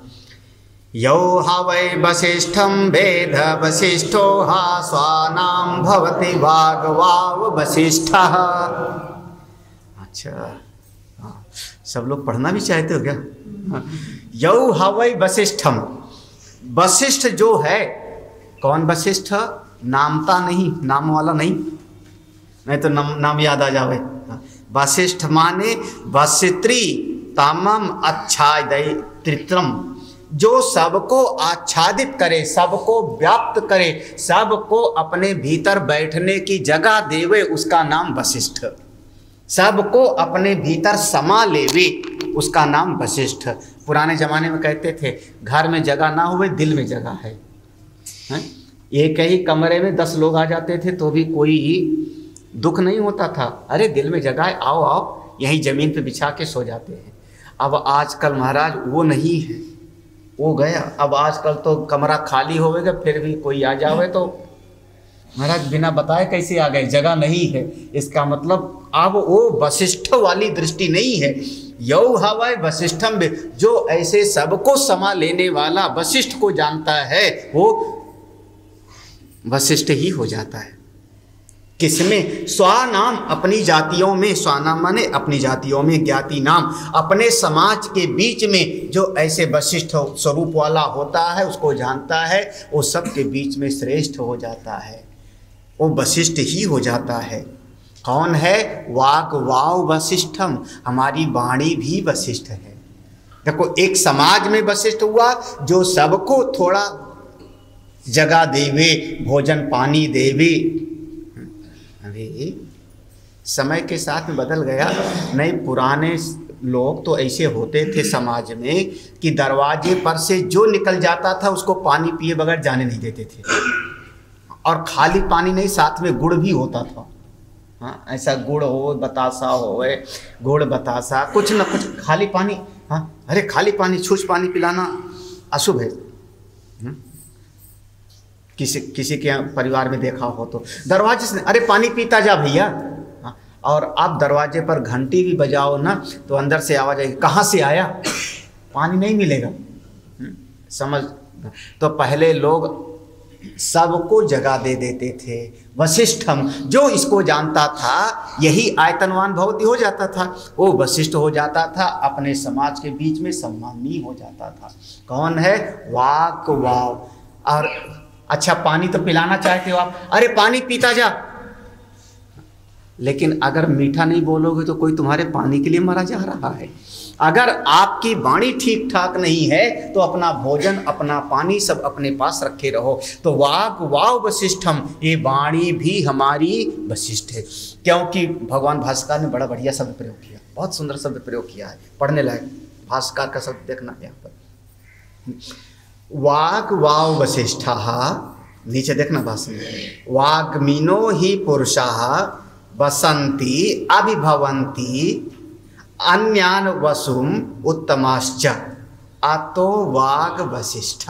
यौ हा वै वसिष्ठं वेद वसिष्ठो हा स्वानां भवति वाग्वाव वसिष्ठः। अच्छा हाँ, सब लोग पढ़ना भी चाहते हो क्या? यौ हा वै वसिष्ठम, वशिष्ठ जो है, कौन वशिष्ठ? नामता नहीं, नाम वाला नहीं, नहीं तो नाम याद आ जावे। वशिष्ठ माने वसित्री तामम आच्छादित्रम, जो सबको आच्छादित करे, सबको व्याप्त करे, सबको अपने भीतर बैठने की जगह देवे, उसका नाम वशिष्ठ। सबको अपने भीतर समा लेवे, उसका नाम वशिष्ठ। पुराने जमाने में कहते थे घर में जगह ना हुए दिल में जगह है। एक ही कमरे में 10 लोग आ जाते थे तो भी कोई दुख नहीं होता था। अरे दिल में जगह है, आओ आओ, यहीं जमीन पे बिछा के सो जाते हैं। अब आजकल महाराज वो नहीं है, वो गया। अब आजकल तो कमरा खाली होवेगा फिर भी कोई आ जावे तो महाराज बिना बताए कैसे आ गए, जगह नहीं है। इसका मतलब अब वो वशिष्ठ वाली दृष्टि नहीं है। यौ हवै वशिष्ठम, जो ऐसे सबको समा लेने वाला वशिष्ठ को जानता है वो वशिष्ठ ही हो जाता है। किसमें? स्वानाम, अपनी जातियों में। स्वानाम माने अपनी जातियों में, ज्ञाति नाम, अपने समाज के बीच में जो ऐसे वशिष्ठ स्वरूप वाला होता है उसको जानता है, वो सबके बीच में श्रेष्ठ हो जाता है, वो वशिष्ठ ही हो जाता है। कौन है? वाक वाव वशिष्ठम, हमारी वाणी भी वशिष्ठ है। देखो एक समाज में वशिष्ठ हुआ जो सबको थोड़ा जगह देवे, भोजन पानी देवे। अभी समय के साथ में बदल गया। नहीं, पुराने लोग तो ऐसे होते थे समाज में कि दरवाजे पर से जो निकल जाता था उसको पानी पिए बगैर जाने नहीं देते थे। और खाली पानी नहीं, साथ में गुड़ भी होता था। हाँ, ऐसा गुड़ हो, बतासा हो, गुड़ बतासा, कुछ न कुछ, खाली पानी। हाँ, अरे खाली पानी, छूछ पानी पिलाना अशुभ है। किसी के परिवार में देखा हो तो दरवाजे से, अरे पानी पीता जा भैया। हाँ, और आप दरवाजे पर घंटी भी बजाओ ना तो अंदर से आवाज आएगी, कहाँ से आया? पानी नहीं मिलेगा। समझ? तो पहले लोग सबको जगा दे देते थे। वशिष्ठम, जो इसको जानता था यही आयतनवान भवती हो जाता था, वो वशिष्ठ हो जाता था, अपने समाज के बीच में सम्माननीय हो जाता था। कौन है? वाक वाव। और अच्छा, पानी तो पिलाना चाहते हो आप, अरे पानी पीता जा, लेकिन अगर मीठा नहीं बोलोगे तो कोई तुम्हारे पानी के लिए मरा जा रहा है। अगर आपकी वाणी ठीक ठाक नहीं है तो अपना भोजन अपना पानी सब अपने पास रखे रहो। तो वाक वाव वशिष्ठम, ये वाणी भी हमारी वशिष्ठ है। क्योंकि भगवान भास्कर ने बड़ा बढ़िया शब्द प्रयोग किया, बहुत सुंदर शब्द प्रयोग किया है, पढ़ने लायक। भास्कर का शब्द देखना यहाँ पर, वाक वाव वशिष्ठा, नीचे देखना भाषण, वाग्मीनो ही पुरुषाः वसंती अभिभवंती अन्यान वसुम उत्तमाश्च अतो वाग वशिष्ठ।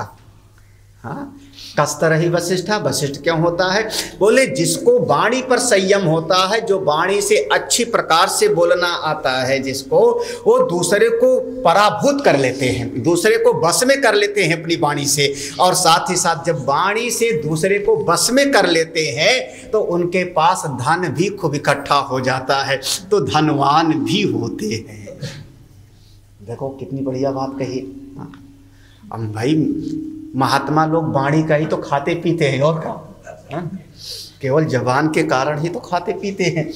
हाँ, कस तरह ही वशिष्ठ। वशिष्ठ क्यों होता है? बोले जिसको वाणी पर संयम होता है, जो वाणी से अच्छी प्रकार से बोलना आता है, जिसको, वो दूसरे को पराभूत कर लेते हैं, दूसरे को बस में कर लेते हैं अपनी वाणी से। और साथ ही साथ जब वाणी से दूसरे को बस में कर लेते हैं तो उनके पास धन भी खूब इकट्ठा हो जाता है, तो धनवान भी होते हैं। देखो कितनी बढ़िया बात कही। अब भाई महात्मा लोग वाणी का ही तो खाते पीते हैं, और क्या? केवल जबान के कारण ही तो खाते पीते हैं।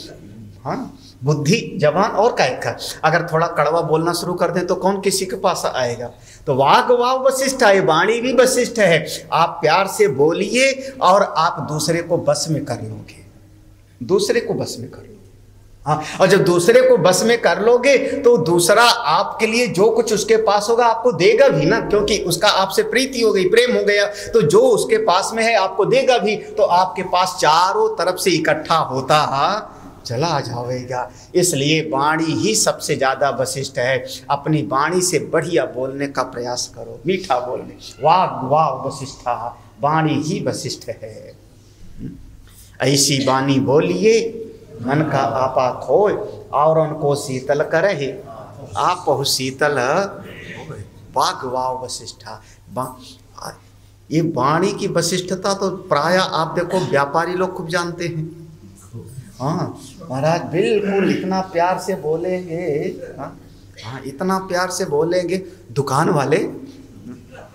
हाँ, बुद्धि जबान और का अगर थोड़ा कड़वा बोलना शुरू कर दें तो कौन किसी के पास आएगा? तो वाग वाव वशिष्ठ है, वाणी भी वशिष्ठ है। आप प्यार से बोलिए और आप दूसरे को बस में कर लोगे, दूसरे को बस में कर लोगे। हाँ, और जब दूसरे को बस में कर लोगे तो दूसरा आपके लिए जो कुछ उसके पास होगा आपको देगा भी ना, क्योंकि उसका आपसे प्रीति हो गई, प्रेम हो गया, तो जो उसके पास में है आपको देगा भी, तो आपके पास चारों तरफ से इकट्ठा होता चला जाएगा। इसलिए वाणी ही सबसे ज्यादा वशिष्ठ है। अपनी वाणी से बढ़िया बोलने का प्रयास करो, मीठा बोलने। वाग वाव वशिष्ठा, वाणी ही वशिष्ठ है। ऐसी वाणी बोलिए मन का आपा खोए और उनको शीतल करे, आप हो शीतल। वाग वाव वशिष्ठा, ये वाणी की वशिष्ठता तो प्राय आप देखो व्यापारी लोग खूब जानते हैं। हाँ महाराज, बिल्कुल इतना प्यार से बोलेंगे। हाँ, इतना प्यार से बोलेंगे दुकान वाले।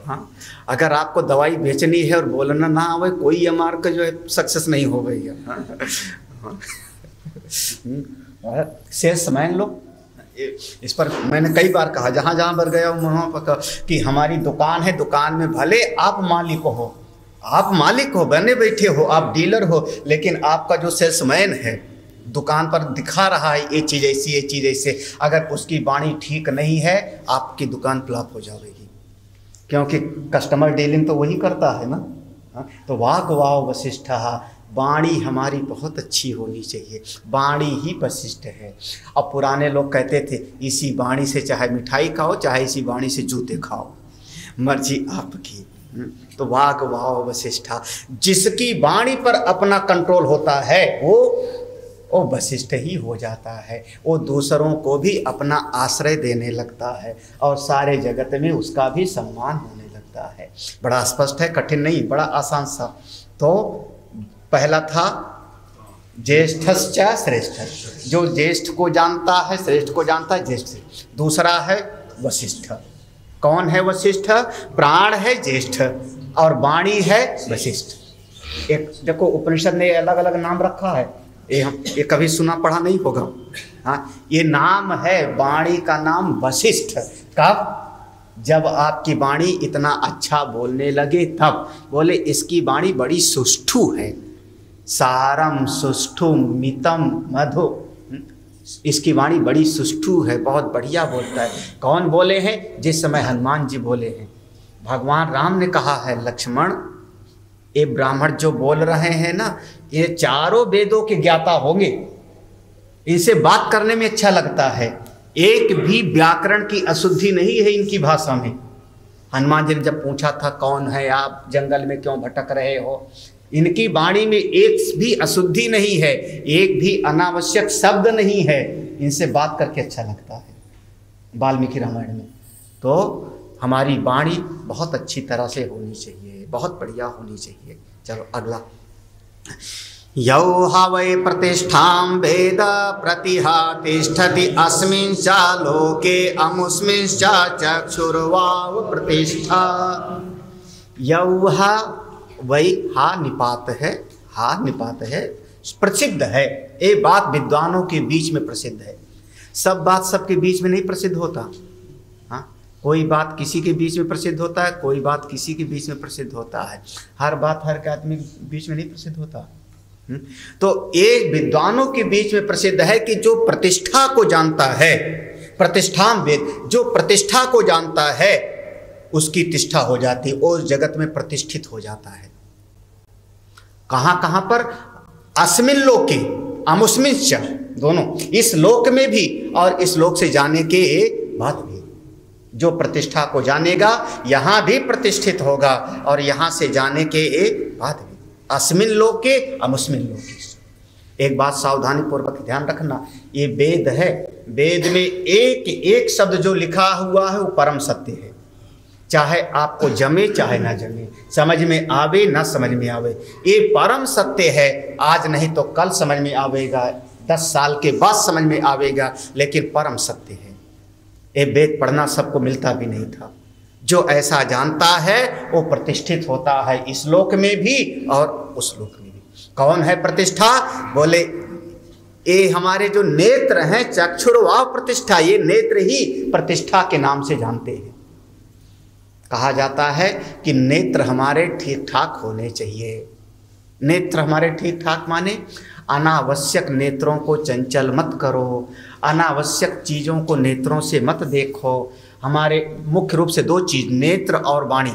हाँ, अगर आपको दवाई बेचनी है और बोलना ना आवे, कोई एमआर का जो है सक्सेस नहीं हो गई है। सेल्समैन लोग, इस पर मैंने कई बार कहा, जहाँ जहाँ पर गया हूँ वहाँ पर, कि हमारी दुकान है, दुकान में भले आप मालिक हो, आप मालिक हो, बने बैठे हो, आप डीलर हो, लेकिन आपका जो सेल्समैन है दुकान पर दिखा रहा है ये चीज़ ऐसी, ये चीज़ ऐसे, अगर उसकी वाणी ठीक नहीं है आपकी दुकान फ्लॉप हो जाएगी, क्योंकि कस्टमर डीलिंग तो वही करता है ना। तो वाग वाव वशिष्ठ, वाणी हमारी बहुत अच्छी होनी चाहिए, वाणी ही वशिष्ठ है। अब पुराने लोग कहते थे इसी वाणी से चाहे मिठाई खाओ, चाहे इसी वाणी से जूते खाओ, मर्जी आपकी। तो वाग वाव वशिष्ठा, जिसकी वाणी पर अपना कंट्रोल होता है वो वशिष्ठ ही हो जाता है। वो दूसरों को भी अपना आश्रय देने लगता है और सारे जगत में उसका भी सम्मान होने लगता है। बड़ा स्पष्ट है, कठिन नहीं, बड़ा आसान सा। तो पहला था ज्येष्ठश्च श्रेष्ठ, जो ज्येष्ठ को जानता है, श्रेष्ठ को जानता है, ज्येष्ठ। दूसरा है वशिष्ठ। कौन है वशिष्ठ? प्राण है ज्येष्ठ और वाणी है वशिष्ठ। एक देखो उपनिषद ने अलग अलग नाम रखा है, ये कभी सुना पढ़ा नहीं होगा। हाँ, ये नाम है, वाणी का नाम वशिष्ठ। कब? जब आपकी वाणी इतना अच्छा बोलने लगे तब। बोले इसकी वाणी बड़ी सुष्ठु है, सारम सुष्ठु मितम मधु, इसकी वाणी बड़ी सुष्ठु है, बहुत बढ़िया बोलता है। कौन बोले हैं? जिस समय हनुमान जी बोले हैं। भगवान राम ने कहा है, लक्ष्मण ये ब्राह्मण जो बोल रहे हैं ना, ये चारों वेदों के ज्ञाता होंगे, इनसे बात करने में अच्छा लगता है, एक भी व्याकरण की अशुद्धि नहीं है इनकी भाषा में। हनुमान जी ने जब पूछा था कौन है आप, जंगल में क्यों भटक रहे हो, इनकी वाणी में एक भी अशुद्धि नहीं है, एक भी अनावश्यक शब्द नहीं है, इनसे बात करके अच्छा लगता है। वाल्मीकि रामायण में तो हमारी वाणी बहुत अच्छी तरह से होनी चाहिए, बहुत बढ़िया होनी चाहिए। चलो अगला। यौ हा वै प्रतिष्ठां वेद प्रतिहातिष्ठति अस्मिंश्च लोके अमुस्मिंश्च चक्षुर्वाव प्रतिष्ठा। यौ हा वै, हा निपात है, हा निपात है, प्रसिद्ध है। ये बात विद्वानों के बीच में प्रसिद्ध है। सब बात सबके बीच में नहीं प्रसिद्ध होता। हाँ, कोई बात किसी के बीच में प्रसिद्ध होता है, कोई बात किसी के बीच में प्रसिद्ध होता है। हर बात हर के आदमी के बीच में नहीं प्रसिद्ध होता। तो ये विद्वानों के बीच में प्रसिद्ध है कि जो प्रतिष्ठा को जानता है, प्रतिष्ठां वेद, जो प्रतिष्ठा को जानता है उसकी तिष्ठा हो जाती है, उस जगत में प्रतिष्ठित हो जाता है। कहाँ कहाँ पर? अस्मिन लोके अमुस्मिंश्च, दोनों, इस लोक में भी और इस लोक से जाने के बाद भी। जो प्रतिष्ठा को जानेगा यहाँ भी प्रतिष्ठित होगा और यहाँ से जाने के बाद भी। अस्मिन लोके अमुस्मिन लोके। एक बात सावधानी पूर्वक ध्यान रखना, ये वेद है, वेद में एक एक शब्द जो लिखा हुआ है वो परम सत्य है। चाहे आपको जमे चाहे ना जमे, समझ में आवे ना समझ में आवे, ये परम सत्य है। आज नहीं तो कल समझ में आवेगा, 10 साल के बाद समझ में आवेगा, लेकिन परम सत्य है। ये वेद पढ़ना सबको मिलता भी नहीं था। जो ऐसा जानता है वो प्रतिष्ठित होता है, इस लोक में भी और उस लोक में भी। कौन है प्रतिष्ठा? बोले ये हमारे जो नेत्र हैं, चक्षुर्वाव प्रतिष्ठा, ये नेत्र ही प्रतिष्ठा के नाम से जानते हैं। कहा जाता है कि नेत्र हमारे ठीक ठाक होने चाहिए। नेत्र हमारे ठीक ठाक माने अनावश्यक नेत्रों को चंचल मत करो, अनावश्यक चीज़ों को नेत्रों से मत देखो। हमारे मुख्य रूप से 2 चीज, नेत्र और वाणी।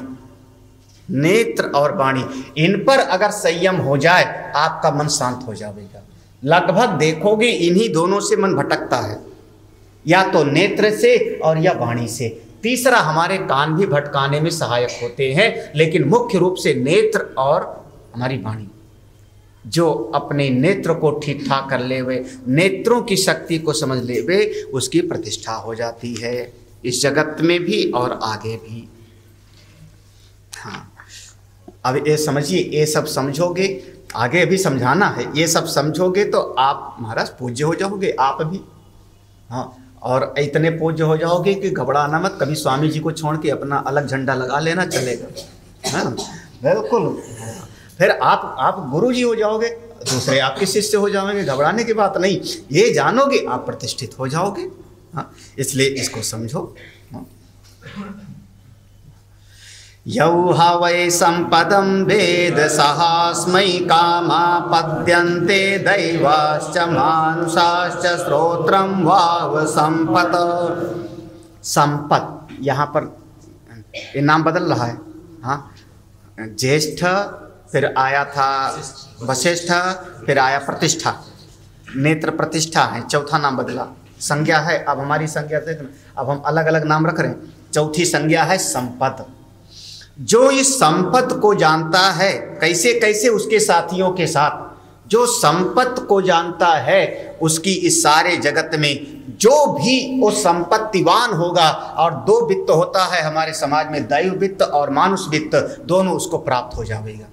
नेत्र और वाणी, इन पर अगर संयम हो जाए आपका मन शांत हो जाएगा। लगभग देखोगे इन्हीं दोनों से मन भटकता है, या तो नेत्र से और या वाणी से। तीसरा हमारे कान भी भटकाने में सहायक होते हैं, लेकिन मुख्य रूप से नेत्र और हमारी वाणी। जो अपने नेत्र को ठीक ठाक कर ले वे, नेत्रों की शक्ति को समझ ले वे, उसकी प्रतिष्ठा हो जाती है इस जगत में भी और आगे भी। हाँ, अब ये समझिए, ये सब समझोगे, आगे भी समझाना है। ये सब समझोगे तो आप महाराज पूज्य हो जाओगे, आप भी। हाँ, और इतने पूज्य हो जाओगे कि घबराना मत। कभी स्वामी जी को छोड़ के अपना अलग झंडा लगा लेना, चलेगा। हाँ बिल्कुल। फिर आप गुरु जी हो जाओगे, दूसरे आपके शिष्य हो जाओगे, घबराने की बात नहीं। ये जानोगे आप प्रतिष्ठित हो जाओगे। हाँ, इसलिए इसको समझो। यौ हा वै संपदं वेद सहास्मै कामा पद्यन्ते दैवाश्च मानुषाश्च श्रोत्रं वाव संपत। संपत यहाँ पर ये नाम बदल रहा है। हाँ, ज्येष्ठ, फिर आया था वशिष्ठ, फिर आया प्रतिष्ठा। नेत्र प्रतिष्ठा है, चौथा नाम बदला। संज्ञा है, अब हमारी संज्ञा देखना, अब हम अलग अलग नाम रख रहे हैं। चौथी संज्ञा है संपत। जो इस संपत को जानता है, कैसे कैसे? उसके साथियों के साथ। जो संपत को जानता है उसकी इस सारे जगत में जो भी वो संपत्तिवान होगा, और 2 वित्त होता है हमारे समाज में, दैव वित्त और मानुष वित्त, दोनों उसको प्राप्त हो जाएगा।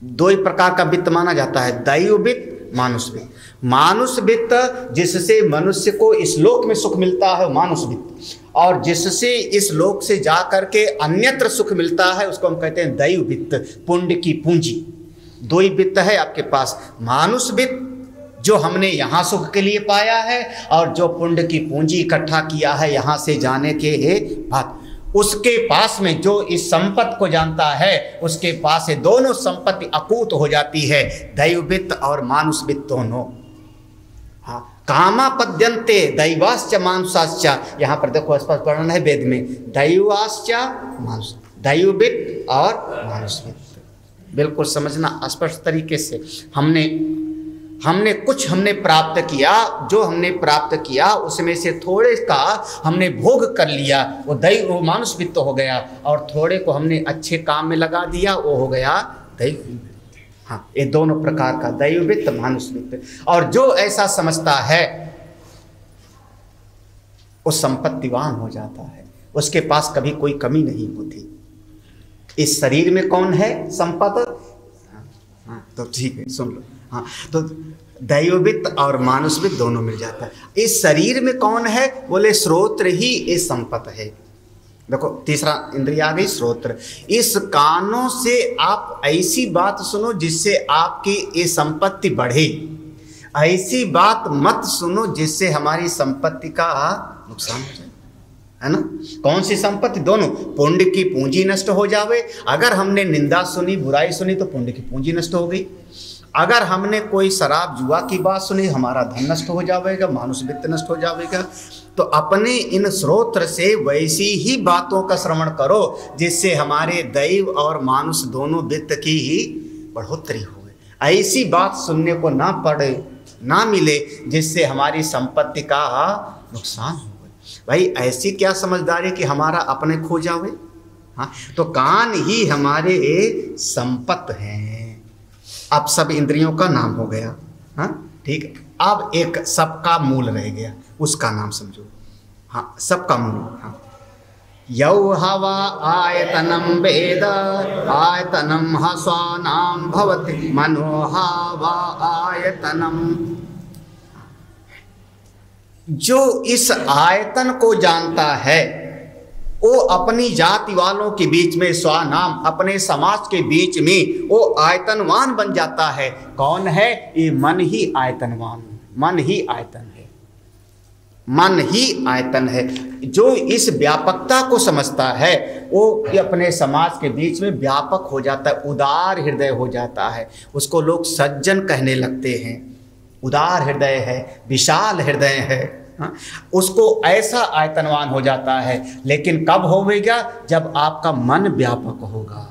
2 ही प्रकार का वित्त माना जाता है, दैव वित्त, मानुष वित्त। मानुष वित्त जिससे मनुष्य को इस लोक में सुख मिलता है, मानुष वित्त, और जिससे इस लोक से जा करके अन्यत्र सुख मिलता है उसको हम कहते हैं दैव वित्त, पुण्य की पूंजी। 2 ही वित्त है आपके पास, मानुष वित्त जो हमने यहाँ सुख के लिए पाया है, और जो पुण्य की पूंजी इकट्ठा किया है यहाँ से जाने के बाद। उसके पास में जो इस संपत्ति को जानता है उसके पास से दोनों संपत्ति अकूत हो जाती है, दैव वित्त और मानुष वित्त दोनों। हाँ, कामा पद्यन्ते दैवाश्च मानुषाश्च। यहाँ पर देखो स्पष्ट वर्णन है वेद में, दैवाश्च मानुष, दैव वित्त और मानुष वित्त। बिल्कुल समझना स्पष्ट तरीके से। हमने कुछ प्राप्त किया, जो हमने प्राप्त किया उसमें से थोड़े का हमने भोग कर लिया, वो मानुष वित्त हो गया, और थोड़े को हमने अच्छे काम में लगा दिया, वो हो गया दैव वित्त। हाँ, ये दोनों प्रकार का, दैव वित्त, मानुष वित्त। और जो ऐसा समझता है वो संपत्तिवान हो जाता है, उसके पास कभी कोई कमी नहीं होती। इस शरीर में कौन है संपत्ति? तो ठीक है सुन लो। हाँ, तो दैववित्त और मानुषवित्त दोनों मिल जाता है। इस शरीर में कौन है? बोले श्रोत्र ही इस संपत है। देखो तीसरा इंद्रिय आ गई श्रोत्र। इस कानों से आप ऐसी बात सुनो जिससे आपकी ये संपत्ति बढ़े, ऐसी बात मत सुनो जिससे हमारी संपत्ति का नुकसान हो जाए, है ना। कौन सी संपत्ति? दोनों। पुण्य की पूंजी नष्ट हो जावे। अगर हमने निंदा सुनी, बुराई सुनी तो पुण्य की पूंजी नष्ट हो गई। अगर हमने कोई शराब जुआ की बात सुनी, हमारा धन नष्ट हो जाएगा, मानुष वित्त नष्ट हो जाएगा। तो अपने इन श्रोत्र से वैसी ही बातों का श्रवण करो जिससे हमारे दैव और मानुष दोनों वित्त की ही बढ़ोतरी हो। ऐसी बात सुनने को ना पड़े, ना मिले जिससे हमारी संपत्ति का नुकसान हो। भाई ऐसी क्या समझदारी कि हमारा अपने खो जावे। हाँ, तो कान ही हमारे संपत्त हैं। अब सब इंद्रियों का नाम हो गया। हाँ ठीक है। अब एक सबका मूल रह गया, उसका नाम समझो। हाँ, सबका मूल। हाँ, यौ हवा आयतनम वेद आयतनम हस्वानाम भवति मनो हवा आयतनम। जो इस आयतन को जानता है वो अपनी जाति वालों के बीच में स्वानाम, अपने समाज के बीच में वो आयतनवान बन जाता है। कौन है? ये मन ही आयतनवान, मन ही आयतन है, मन ही आयतन है। जो इस व्यापकता को समझता है वो अपने समाज के बीच में व्यापक हो जाता है, उदार हृदय हो जाता है। उसको लोग सज्जन कहने लगते हैं। उदार हृदय है, विशाल हृदय है। हाँ? उसको ऐसा आयतनवान हो जाता है। लेकिन कब होगा? जब आपका मन व्यापक होगा,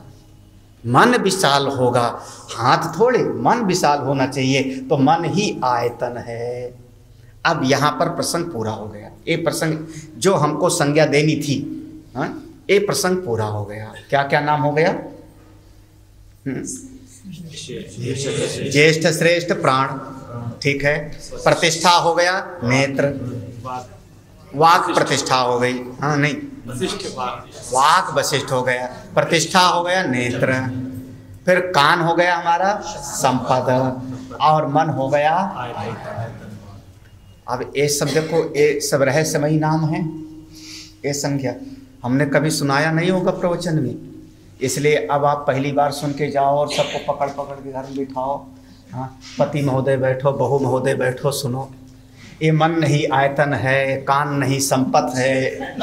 मन विशाल होगा। हाथ थोड़े, मन विशाल होना चाहिए। तो मन ही आयतन है। अब यहाँ पर प्रसंग पूरा हो गया। ये प्रसंग जो हमको संज्ञा देनी थी, हाँ, ये प्रसंग पूरा हो गया। क्या क्या नाम हो गया? ज्येष्ठ श्रेष्ठ प्राण, ठीक है। प्रतिष्ठा हो गया नेत्र, वाक प्रतिष्ठा हो गई। हाँ नहीं, वाक वशिष्ठ हो गया, प्रतिष्ठा हो गया नेत्र, फिर कान हो गया हमारा संपद, और मन हो गया। अब ये सब देखो, ये सब रहस्यमयी नाम है। ये संख्या हमने कभी सुनाया नहीं होगा प्रवचन में, इसलिए अब आप पहली बार सुन के जाओ और सबको पकड़ पकड़ के घर में बिठाओ। हाँ, पति महोदय बैठो, बहू महोदय बैठो, सुनो। ये मन नहीं आयतन है, कान नहीं संपत है,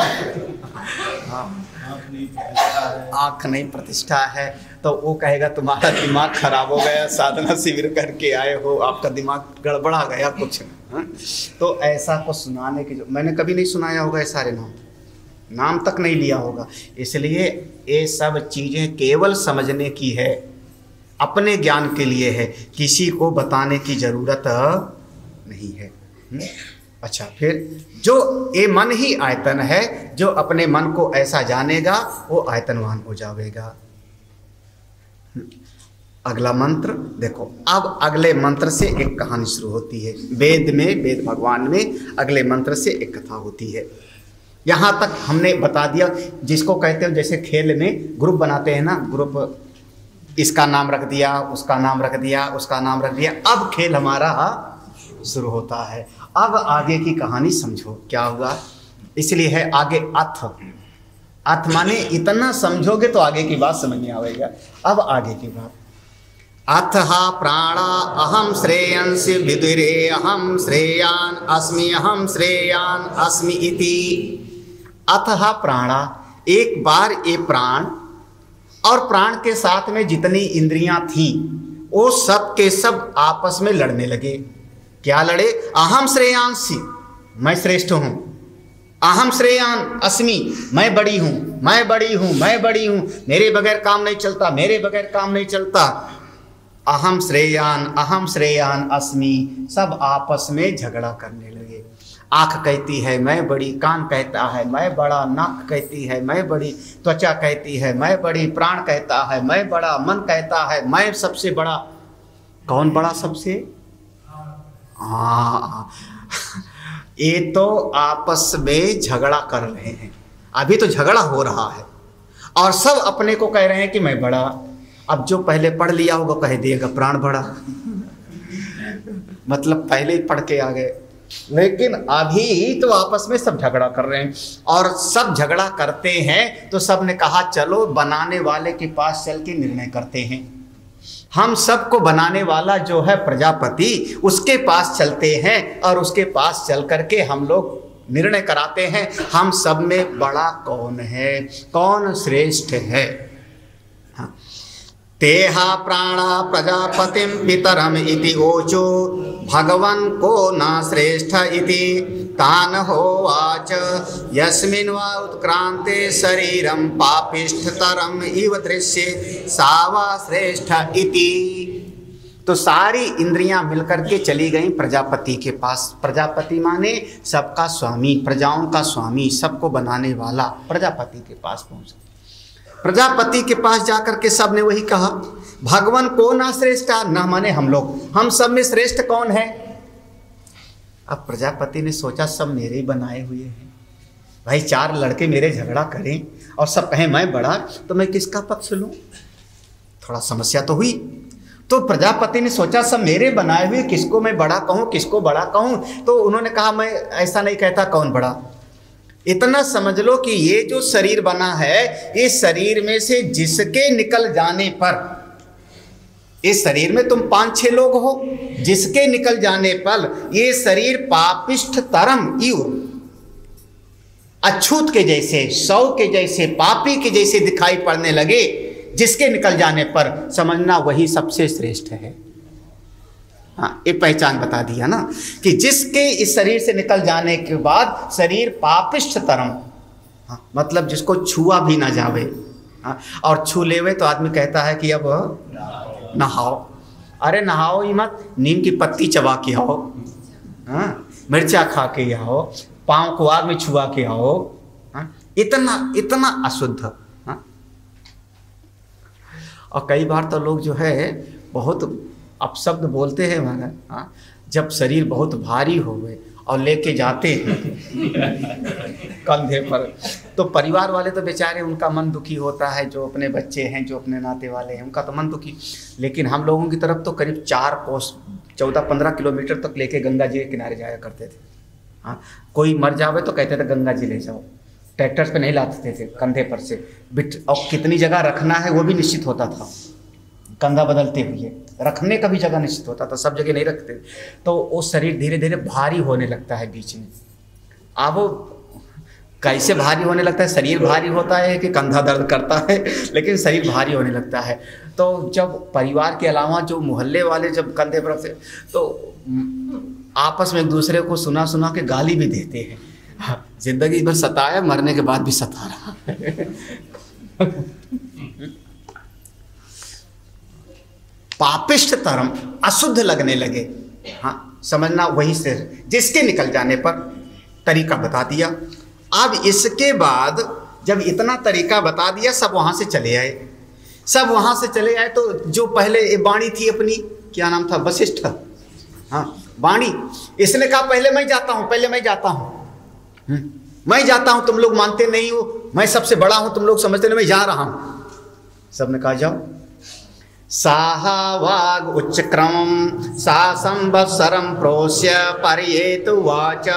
आँख नहीं प्रतिष्ठा है। तो वो कहेगा तुम्हारा दिमाग खराब हो गया, साधना शिविर करके आए हो, आपका दिमाग गड़बड़ा गया कुछ। हाँ? तो ऐसा को सुनाने की जो मैंने कभी नहीं सुनाया होगा, ये सारे नाम तक नहीं लिया होगा। इसलिए ये सब चीज़ें केवल समझने की है, अपने ज्ञान के लिए है, किसी को बताने की जरूरत नहीं है। अच्छा, फिर जो ये मन ही आयतन है, जो अपने मन को ऐसा जानेगा वो आयतनवान हो जाएगा। अगला मंत्र देखो। अब अगले मंत्र से एक कहानी शुरू होती है। वेद में, वेद भगवान में अगले मंत्र से एक कथा होती है। यहाँ तक हमने बता दिया, जिसको कहते हैं जैसे खेल में ग्रुप बनाते हैं ना, ग्रुप, इसका नाम रख दिया, उसका नाम रख दिया, उसका नाम रख दिया। अब खेल हमारा शुरू होता है। अब आगे की कहानी समझो क्या हुआ। इसलिए है आगे अथ। अथ माने इतना समझोगे तो आगे की बात समझ में आएगा। अब आगे की बात। अथहा प्राणा अहम श्रेयांसि विदुरे अहम श्रेयान अस्मि अहम श्रेयान अस्मि इति। अथहा प्राणा, एक बार ये प्राण और प्राण के साथ में जितनी इंद्रियां थीं वो सब के सब आपस में लड़ने लगे। क्या लड़े? अहम श्रेयांसि, मैं श्रेष्ठ हूं। अहम श्रेयान अस्मि, मैं बड़ी हूं, मैं बड़ी हूं, मैं बड़ी हूं, मेरे बगैर काम नहीं चलता, मेरे बगैर काम नहीं चलता। अहम श्रेयान अस्मि, सब आपस में झगड़ा करने लगे। आँख कहती है मैं बड़ी, कान कहता है मैं बड़ा, नाक कहती है मैं बड़ी, त्वचा कहती है मैं बड़ी, प्राण कहता है मैं बड़ा, मन कहता है मैं सबसे बड़ा। कौन बड़ा सबसे? हाँ, ये तो आपस में झगड़ा कर रहे हैं। अभी तो झगड़ा हो रहा है और सब अपने को कह रहे हैं कि मैं बड़ा, अब जो पहले पढ़ लिया होगा कह दिएगा प्राण भरा, मतलब पहले ही पढ़ के आ गए। लेकिन अभी तो आपस में सब झगड़ा कर रहे हैं, और सब झगड़ा करते हैं तो सब ने कहा चलो बनाने वाले के पास चल के निर्णय करते हैं। हम सबको बनाने वाला जो है प्रजापति, उसके पास चलते हैं और उसके पास चल करके हम लोग निर्णय कराते हैं हम सब में बड़ा कौन है, कौन श्रेष्ठ है। हाँ। तेहा प्राणा प्रजापतिम पितरम इति ओचो भगवन को न श्रेष्ठ इति तान होवाच यस्मिन् वा उत्क्रांते शरीरम पापिष्ठतरम इव दृश्ये सा वा श्रेष्ठ इति। तो सारी इंद्रियां मिलकर के चली गई प्रजापति के पास। प्रजापति माने सबका स्वामी, प्रजाओं का स्वामी, सबको बनाने वाला प्रजापति के पास पहुंचा। प्रजापति के पास जाकर के सब ने वही कहा, भगवान को ना श्रेष्ठ, न माने हम लोग, हम सब में श्रेष्ठ कौन है। अब प्रजापति ने सोचा सब मेरे ही बनाए हुए हैं, भाई चार लड़के मेरे झगड़ा करें और सब कहें मैं बड़ा, तो मैं किसका पक्ष लूं। थोड़ा समस्या तो हुई। तो प्रजापति ने सोचा सब मेरे बनाए हुए, किसको मैं बड़ा कहूं, किसको बड़ा कहूं। तो उन्होंने कहा मैं ऐसा नहीं कहता कौन बड़ा, इतना समझ लो कि ये जो शरीर बना है, इस शरीर में से जिसके निकल जाने पर, इस शरीर में तुम 5-6 लोग हो, जिसके निकल जाने पर ये शरीर पापिष्ठ तरम इव, अछूत के जैसे, सौ के जैसे, पापी के जैसे दिखाई पड़ने लगे, जिसके निकल जाने पर समझना वही सबसे श्रेष्ठ है। हाँ, एक पहचान बता दिया ना कि जिसके इस शरीर से निकल जाने के बाद शरीर पापिष्ठ तरम, हाँ, मतलब जिसको छुआ भी ना जावे। हाँ, और छू लेवे तो आदमी कहता है कि अब नहाओ। अरे नहाओ ही मत, नीम की पत्ती चबा के आओ, हाँ, मिर्चा खा के आओ, पाँव को आग में छुआ के आओ। हाँ, इतना इतना अशुद्ध। हाँ, और कई बार तो लोग जो है बहुत अपशब्द बोलते हैं मैंने। हाँ, जब शरीर बहुत भारी हो गए और लेके जाते हैं कंधे पर, तो परिवार वाले तो बेचारे उनका मन दुखी होता है, जो अपने बच्चे हैं, जो अपने नाते वाले हैं, उनका तो मन दुखी। लेकिन हम लोगों की तरफ तो करीब 4 कोस 14-15 किलोमीटर तक लेके गंगा जी के किनारे जाया करते थे। हाँ, कोई मर जावे तो कहते थे गंगा जी ले जाओ, ट्रैक्टर्स पे नहीं लाते थे, कंधे पर से बिट, और कितनी जगह रखना है वो भी निश्चित होता था, कंधा बदलते हुए रखने का भी जगह निश्चित होता था, सब जगह नहीं रखते। तो वो शरीर धीरे धीरे भारी होने लगता है बीच में। अब वो कैसे भारी होने लगता है, शरीर भारी होता है कि कंधा दर्द करता है, लेकिन शरीर भारी होने लगता है। तो जब परिवार के अलावा जो मोहल्ले वाले जब कंधे पर रखते, तो आपस में एक दूसरे को सुना सुना के गाली भी देते हैं। हाँ, जिंदगी भर सताया, मरने के बाद भी सता रहा है। पापिष्ठ तरम, अशुद्ध लगने लगे। हाँ, समझना वही से जिसके निकल जाने पर तरीका बता दिया। अब इसके बाद जब इतना तरीका बता दिया, सब वहां से चले आए। सब वहां से चले आए तो जो पहले वाणी थी अपनी, क्या नाम था, वशिष्ठ। हाँ, वाणी, इसने कहा पहले मैं जाता हूं, पहले मैं जाता हूं, मैं जाता हूं, तुम लोग मानते नहीं हो, मैं सबसे बड़ा हूं, तुम लोग समझते नहीं, मैं जा रहा हूं। सबने कहा जाओ। साहा वाग उच्चक्रमं सा संवत्सरं प्रोष्य पर्येतु वाच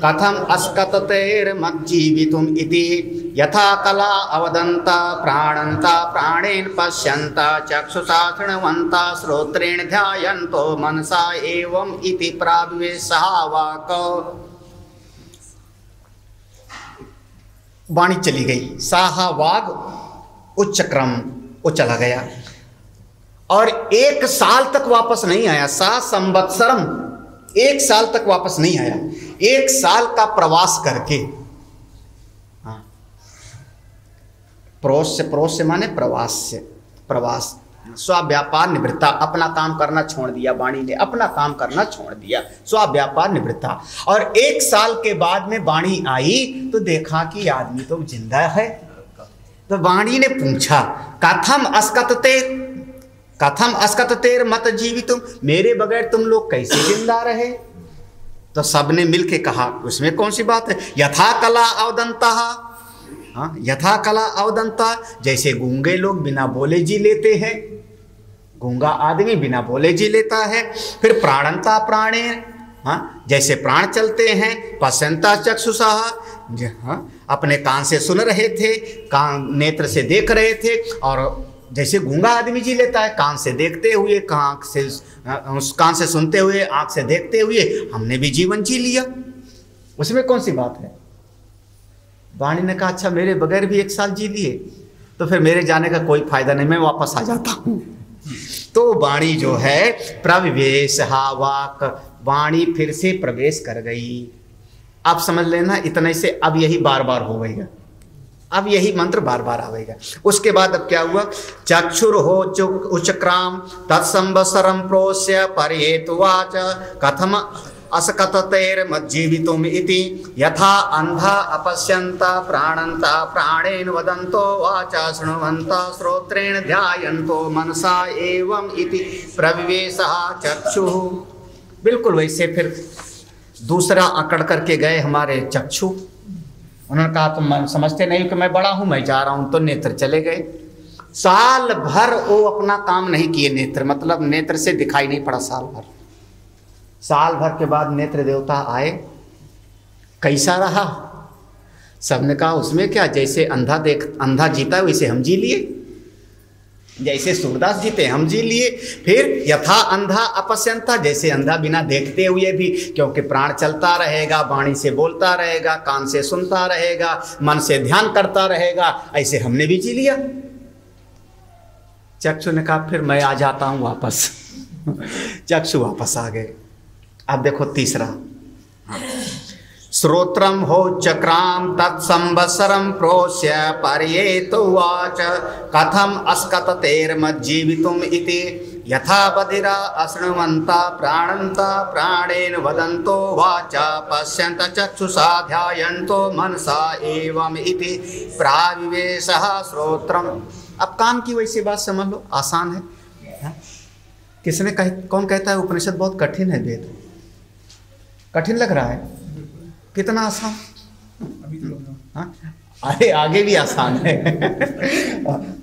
कथम अस्कततेर्मज्जीवितुम् इति यथा कला अवदन्ता प्राणन्ता प्राणेन पश्यन्ता चक्षुषा शृण्वन्ता श्रोत्रेण ध्यायन्तो मनसा एवं इति प्राविवेशः वाक्। वाणी चली गई। साहा वाग उच्चक्रम, वो चला गया और 1 साल तक वापस नहीं आया। सा संवत्सरम, 1 साल तक वापस नहीं आया। 1 साल का प्रवास करके, हाँ, प्रोस्य माने प्रवास से, प्रवास, स्वाव्यापार निवृत्ता, अपना काम करना छोड़ दिया। वाणी ने अपना काम करना छोड़ दिया, स्वाव्यापार निवृत्ता। और 1 साल के बाद में वाणी आई तो देखा कि आदमी तो जिंदा है। तो वाणी ने पूछा कथम अस्कततेर मत जीवितुम, मेरे बगैर तुम लोग कैसे जिंदा रहे। तो सबने मिलके कहा उसमें कौन सी बात है, यथा कला अवदंता, हाँ, यथा कला अवदंता, जैसे गूंगे लोग बिना बोले जी लेते हैं, गूंगा आदमी बिना बोले जी लेता है। फिर प्राणंता प्राणे, हाँ, जैसे प्राण चलते हैं। पश्यंता चक्षुषा, हाँ, अपने कान से सुन रहे थे, कान नेत्र से देख रहे थे, और जैसे गूंगा आदमी जी लेता है, कान से देखते हुए, कान से सुनते हुए, आंख से देखते हुए हमने भी जीवन जी लिया। उसमें कौन सी बात है? वाणी ने कहा अच्छा मेरे बगैर भी 1 साल जी लिए, तो फिर मेरे जाने का कोई फायदा नहीं, मैं वापस आ जाता हूँ। तो वाणी जो है प्रविवेश वाक, वाणी फिर से प्रवेश कर गई। आप समझ लेना इतने से, अब यही बार बार हो गई है, अब यही मंत्र बार बार आवेगा। उसके बाद अब क्या हुआ? चक्षुर हो उचक्राम तत्संवत्सरम प्रोस्य पर्येतुवाच कथम असकततेर मज्जीवितुम इति यथा अंधा अपश्यन्ता प्राणन्ता प्राणेन वदन्तो वाचा शृण्वन्ता श्रोत्रेण ध्यायन्तो मनसा एवं इति प्रविवेशः चक्षुः। बिल्कुल वैसे फिर दूसरा अकड़ करके गए हमारे चक्षु। उन्होंने कहा तुम समझते नहीं कि मैं बड़ा हूं, मैं जा रहा हूं, तो नेत्र चले गए। साल भर वो अपना काम नहीं किए नेत्र, मतलब नेत्र से दिखाई नहीं पड़ा साल भर। साल भर के बाद नेत्र देवता आए, कैसा रहा? सबने कहा उसमें क्या, जैसे अंधा जीता वैसे हम जी लिए, जैसे सूरदास जीते हम जी लिए। फिर यथा अंधा अपश्यंता, जैसे अंधा बिना देखते हुए भी, क्योंकि प्राण चलता रहेगा, वाणी से बोलता रहेगा, कान से सुनता रहेगा, मन से ध्यान करता रहेगा, ऐसे हमने भी जी लिया। चक्षु ने कहा फिर मैं आ जाता हूं वापस। चक्षु वापस आ गए। अब देखो तीसरा, श्रोत्रम हो चक्राम तत्संवत्सरम प्रोस्य पर्येतुवाच कथम अस्कततेर्मज्जीवितुम इति यथा बधिरा अशृण्वन्ता प्राणन्ता प्राणेन वदन्तो वाचा पश्यन्त चक्षुषा ध्यायन्तो मनसा एवं इति प्राविवेशः श्रोत्रम। अब कान की वैसी बात समझ लो, आसान है। किसने कौन कहता है उपनिषद बहुत कठिन है? वेद कठिन लग रहा है? कितना आसान। हाँ? अरे आगे भी आसान है।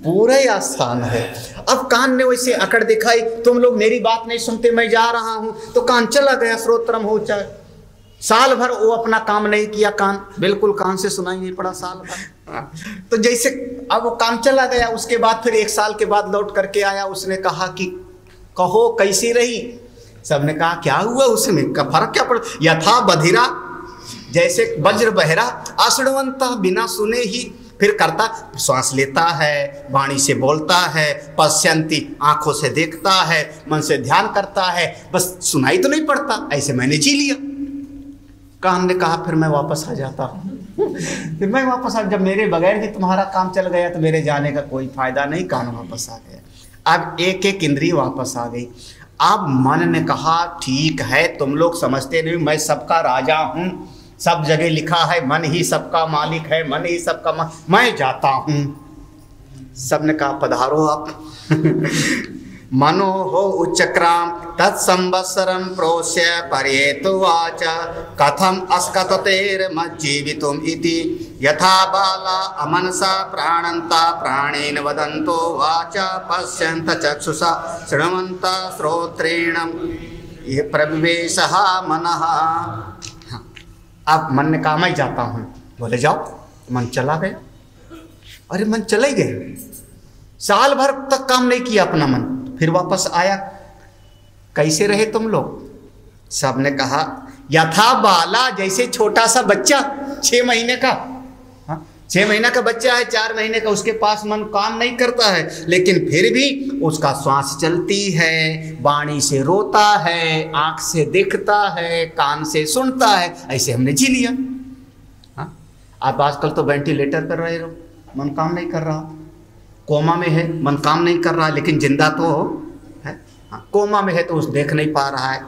पूरा ही आसान है। अब कान ने वैसे अकड़ दिखाई, तुम लोग मेरी बात नहीं सुनते, मैं जा रहा हूं, तो कान चला गया। श्रोत्रम हो चाहे साल भर वो अपना काम नहीं किया, कान बिल्कुल कान से सुनाई नहीं पड़ा साल भर। तो जैसे अब वो कान चला गया, उसके बाद फिर 1 साल के बाद लौट करके आया। उसने कहा कि कहो कैसी रही? सबने कहा क्या हुआ उसमें का फर्क क्या पड़ा? यथा बधिरा, जैसे वज्र बहरा, अशृण्वन्ता बिना सुने ही फिर करता, श्वास लेता है, वाणी से बोलता है, पश्यन्ति आंखों से देखता है, मन से ध्यान करता है, बस सुनाई तो नहीं पड़ता, ऐसे मैंने जी लिया। कान ने कहा फिर मैं वापस आ जाता हूँ। फिर मैं वापस आ, जब मेरे बगैर भी तुम्हारा काम चल गया तो मेरे जाने का कोई फायदा नहीं। कान वापस आ गया। अब एक एक इंद्रिय वापस आ गई। अब मन ने कहा ठीक है, तुम लोग समझते नहीं, मैं सबका राजा हूं, सब जगह लिखा है मन ही सबका मालिक है, मन ही सबका मैं जाता हूं। सबने कहा पधारो आप। मनो हो उच्चक्राम तत्संवत्सरम प्रोस्य पर्येतुवाच कथम अस्कततेर्मज्जीवितुम इति यथा बाला अमनसा प्राणन्ता प्राणेन वदन्तो वाचा पश्यन्त चक्षुषा शृण्वन्ता श्रोत्रेण ये प्रविवेशः मनः। अब मन ने कहा मैं जाता हूं। बोले जाओ। मन चला गया। अरे मन चले गए, साल भर तक काम नहीं किया अपना मन, फिर वापस आया। कैसे रहे तुम लोग? सबने कहा यथा बाला, जैसे छोटा सा बच्चा 6 महीने का, 6 महीने का बच्चा है, 4 महीने का, उसके पास मन काम नहीं करता है, लेकिन फिर भी उसका श्वास चलती है, वाणी से रोता है, आंख से देखता है, कान से सुनता है, ऐसे हमने जी लिया। आप आजकल तो वेंटिलेटर कर रहे हो, मन काम नहीं कर रहा, कोमा में है, मन काम नहीं कर रहा, लेकिन जिंदा तो है। कोमा में है तो उस देख नहीं पा रहा है।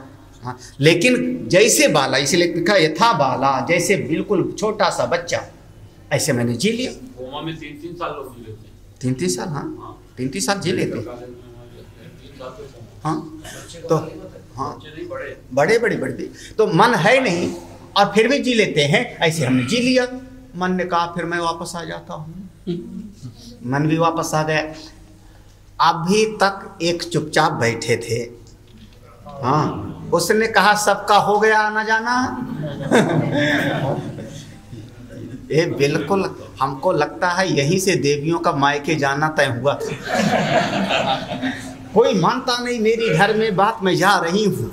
लेकिन जैसे बाला, इसलिए लिखा यथा बाला, जैसे बिल्कुल छोटा सा बच्चा, ऐसे मैंने जी लिया। कोमा में 3-3 साल लोग जी लेते हैं। 3-3 साल, हाँ 3-3 साल जी लेते। हाँ तो हाँ बड़े बड़े तो मन है नहीं और फिर भी जी लेते हैं, ऐसे हमने जी लिया। मन ने कहा फिर मैं वापस आ जाता हूँ। मन भी वापस आ गया। अभी तक एक चुपचाप बैठे थे। हाँ, उसने कहा सबका हो गया आना जाना। ये बिल्कुल हमको लगता है यहीं से देवियों का मायके जाना तय हुआ। कोई मानता नहीं मेरी घर में बात, मैं जा रही हूँ।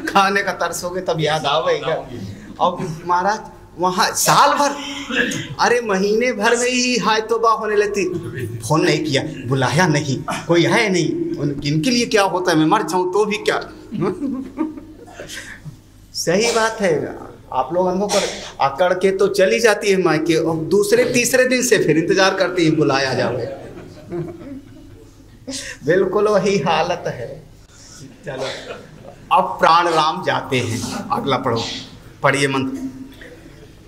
खाने का तरस हो गया तब याद आवेगा। और महाराज वहाँ साल भर, अरे महीने भर में ही हाय तौबा होने लगती। फोन नहीं किया, बुलाया नहीं, कोई है नहीं, इनके लिए क्या होता है, मैं मर जाऊं तो भी क्या। सही बात है, आप लोग अनुभव कर, आकड़ के तो चली जाती है मायके और दूसरे तीसरे दिन से फिर इंतजार करती है बुलाया जावे। बिल्कुल वही हालत है। चलो अब प्राण राम जाते हैं, अगला पढ़ो, पढ़िए मंत्र।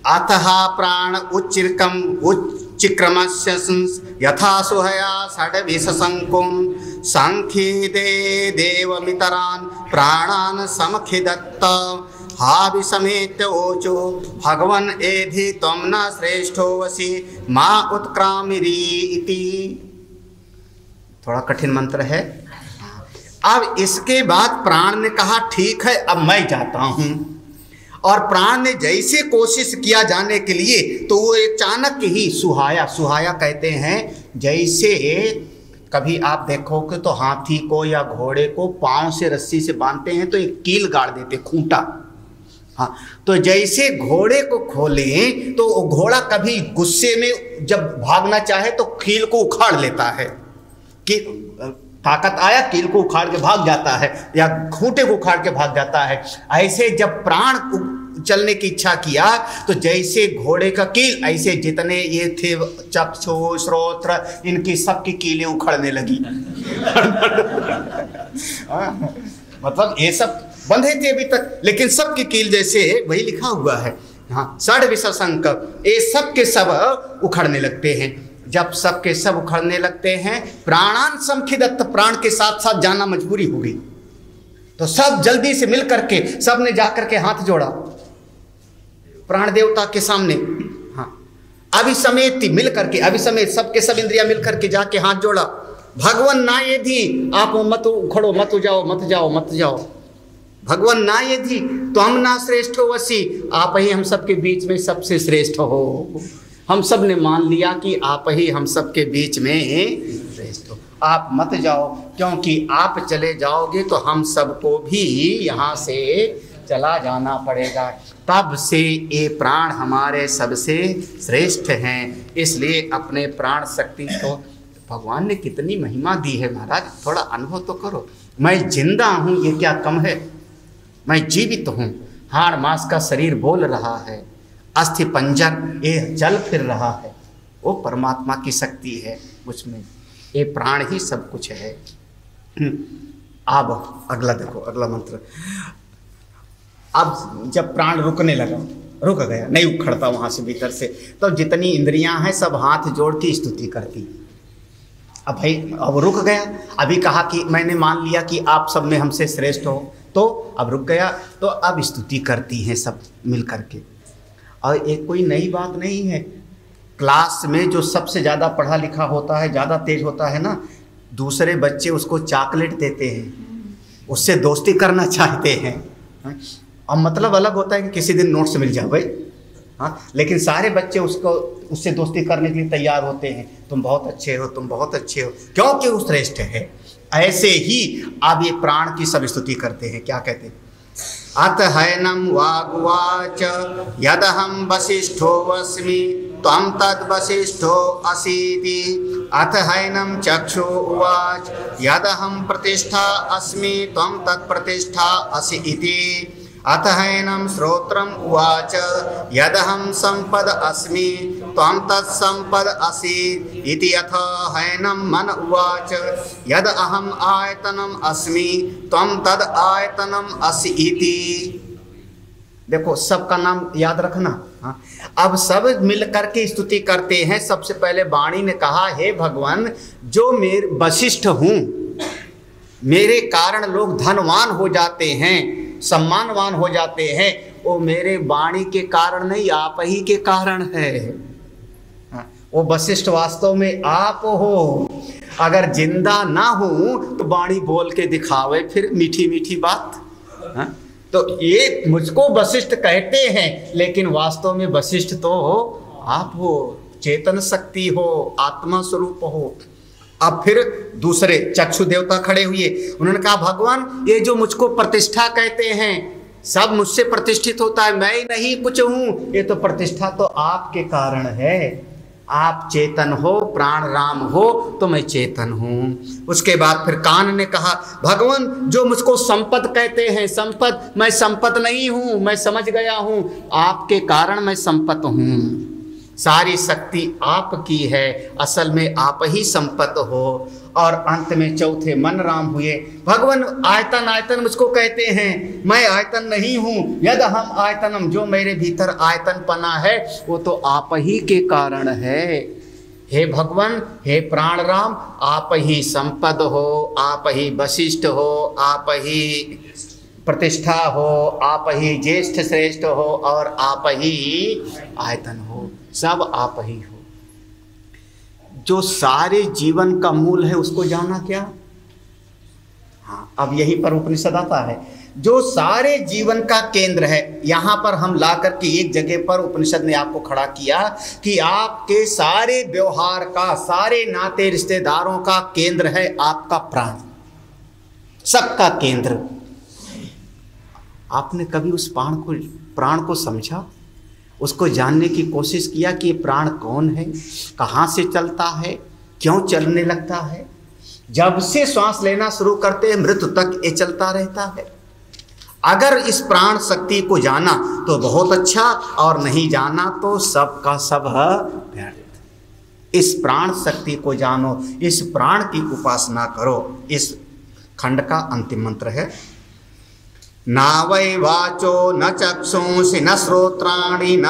अतः प्राण उच्चिक्रम उच्चिक्रमस्य यथा सुहया षड्विशंकुं संख्ये देवमितरान् प्राणान् समखिदत्त हावि समेत ओचो भगवन् एधि त्वं न श्रेष्ठो वसि मा उत्क्रामिरी इति। थोड़ा कठिन मंत्र है। अब इसके बाद प्राण ने कहा ठीक है अब मैं जाता हूं। और प्राण ने जैसे कोशिश किया जाने के लिए तो वो अचानक ही सुहाया, सुहाया कहते हैं जैसे कभी आप देखोगे तो हाथी को या घोड़े को पांव से रस्सी से बांधते हैं तो एक कील गाड़ देते, खूंटा। हाँ, तो जैसे घोड़े को खोले तो घोड़ा कभी गुस्से में जब भागना चाहे तो कील को उखाड़ लेता है, कि ताकत आया कील को उखाड़ के भाग जाता है या खूंटे को उखाड़ के भाग जाता है। ऐसे जब प्राण चलने की इच्छा किया तो जैसे घोड़े का कील, ऐसे जितने ये थे चक्षु श्रोत्र, इनकी सबकी कीलें उखड़ने लगी। मतलब ये सब बंधे थे अभी तक, लेकिन सबकी कील जैसे वही लिखा हुआ है। हाँ, षड्विशंक, ये सब के सब उखड़ने लगते हैं। जब सबके सब उखड़ने लगते हैं, प्राणान समखिदत्त, प्राण के साथ साथ जाना मजबूरी हो गई। तो सब जल्दी से मिल करके सब ने जाकर के हाथ जोड़ा प्राण देवता के सामने। हाँ, अभिसमेत मिल करके, अभिसमेत सबके सब इंद्रिया मिल करके जाके हाथ जोड़ा। भगवान ना ये धी, आप मत उखड़ो, मत जाओ, मत जाओ, मत जाओ। भगवान ना ये धी तो हम ना श्रेष्ठ हो वसी, आप ही हम सबके बीच में सबसे श्रेष्ठ हो। हम सब ने मान लिया कि आप ही हम सबके बीच में श्रेष्ठ हो, आप मत जाओ, क्योंकि आप चले जाओगे तो हम सबको भी यहाँ से चला जाना पड़ेगा। तब से ये प्राण हमारे सबसे श्रेष्ठ हैं, इसलिए अपने प्राण शक्ति को भगवान ने कितनी महिमा दी है महाराज, थोड़ा अनुभव तो करो। मैं जिंदा हूँ ये क्या कम है, मैं जीवित हूँ, हाड़ मांस का शरीर बोल रहा है, अस्थि पंजर ये चल फिर रहा है, वो परमात्मा की शक्ति है मुझमें, ये प्राण ही सब कुछ है। अब अगला देखो, अगला मंत्र। अब जब प्राण रुकने लगा, रुक गया, नहीं उखड़ता वहां से भीतर से, तो जितनी इंद्रियां हैं सब हाथ जोड़ के स्तुति करती। अब भाई अब रुक गया, अभी कहा कि मैंने मान लिया कि आप सब में हमसे श्रेष्ठ हो, तो अब रुक गया, तो अब स्तुति करती हैं सब मिल करके। और एक कोई नई बात नहीं है, क्लास में जो सबसे ज़्यादा पढ़ा लिखा होता है, ज़्यादा तेज होता है ना, दूसरे बच्चे उसको चॉकलेट देते हैं, उससे दोस्ती करना चाहते हैं। और मतलब अलग होता है कि किसी दिन नोट्स मिल जाए भाई, हाँ, लेकिन सारे बच्चे उससे दोस्ती करने के लिए तैयार होते हैं, तुम बहुत अच्छे हो, तुम बहुत अच्छे हो, क्योंकि वो श्रेष्ठ है। ऐसे ही अब ये प्राण की सब स्तुति करते हैं, क्या कहते हैं? अत हैनम वागुवाच यदहम वसिष्ठो वस्मि त्वं तद वसिष्ठो असीति। अथ हैनम चक्षु उवाच यदहम प्रतिष्ठा अस्मि त्वं तत् प्रतिष्ठा असि इति। अथ हैनम श्रोत्रम उवाच यदहम संपद अस्मि त्वं तत्संपद असि इति। अथ हैनम मन उवाच यद अहम आयतनम अस्मि त्वं तद आयतनम असि इति। देखो सबका नाम याद रखना। हाँ, अब सब मिल करके स्तुति करते हैं। सबसे पहले वाणी ने कहा, हे भगवान, जो मेरे वशिष्ठ हूँ, मेरे कारण लोग धनवान हो जाते हैं, सम्मानवान हो जाते हैं, वो मेरे वाणी के कारण नहीं, आप ही के कारण है। वो वशिष्ठ वास्तव में आप हो। अगर जिंदा ना हो तो वाणी बोल के दिखावे फिर मीठी मीठी बात। तो ये मुझको वशिष्ठ कहते हैं, लेकिन वास्तव में वशिष्ठ तो आप हो, चेतन शक्ति हो, आत्मा स्वरूप हो। अब फिर दूसरे चक्षु देवता खड़े हुए, उन्होंने कहा भगवान ये जो मुझको प्रतिष्ठा कहते हैं, सब मुझसे प्रतिष्ठित होता है, मैं ही नहीं कुछ हूं, ये तो प्रतिष्ठा तो आपके कारण है। आप चेतन हो, प्राण राम हो, तो मैं चेतन हूं। उसके बाद फिर कान ने कहा भगवान जो मुझको संपद कहते हैं, संपद, मैं संपद नहीं हूं, मैं समझ गया हूं, आपके कारण मैं संपद हूं। सारी शक्ति आपकी है, असल में आप ही संपत हो। और अंत में चौथे मन राम हुए, भगवान आयतन आयतन मुझको कहते हैं, मैं आयतन नहीं हूं, यद हम आयतनम, जो मेरे भीतर आयतन पना है वो तो आप ही के कारण है। हे भगवान, हे प्राण राम, आप ही संपद हो, आप ही वशिष्ठ हो, आप ही प्रतिष्ठा हो, आप ही ज्येष्ठ श्रेष्ठ हो, और आप ही आयतन हो, सब आप ही हो। जो सारे जीवन का मूल है उसको जाना क्या? हाँ, अब यही पर उपनिषद आता है, जो सारे जीवन का केंद्र है। यहां पर हम ला करके एक जगह पर उपनिषद ने आपको खड़ा किया कि आपके सारे व्यवहार का, सारे नाते रिश्तेदारों का केंद्र है आपका प्राण, सबका केंद्र। आपने कभी उस प्राण को समझा, उसको जानने की कोशिश किया कि ये प्राण कौन है, कहाँ से चलता है, क्यों चलने लगता है? जब से श्वास लेना शुरू करते हैं मृत्यु तक ये चलता रहता है। अगर इस प्राण शक्ति को जाना तो बहुत अच्छा, और नहीं जाना तो सब का सब व्यर्थ। इस प्राण शक्ति को जानो, इस प्राण की उपासना करो। इस खंड का अंतिम मंत्र है, न वै वाचो न चक्षुंसि न श्रोत्राणि न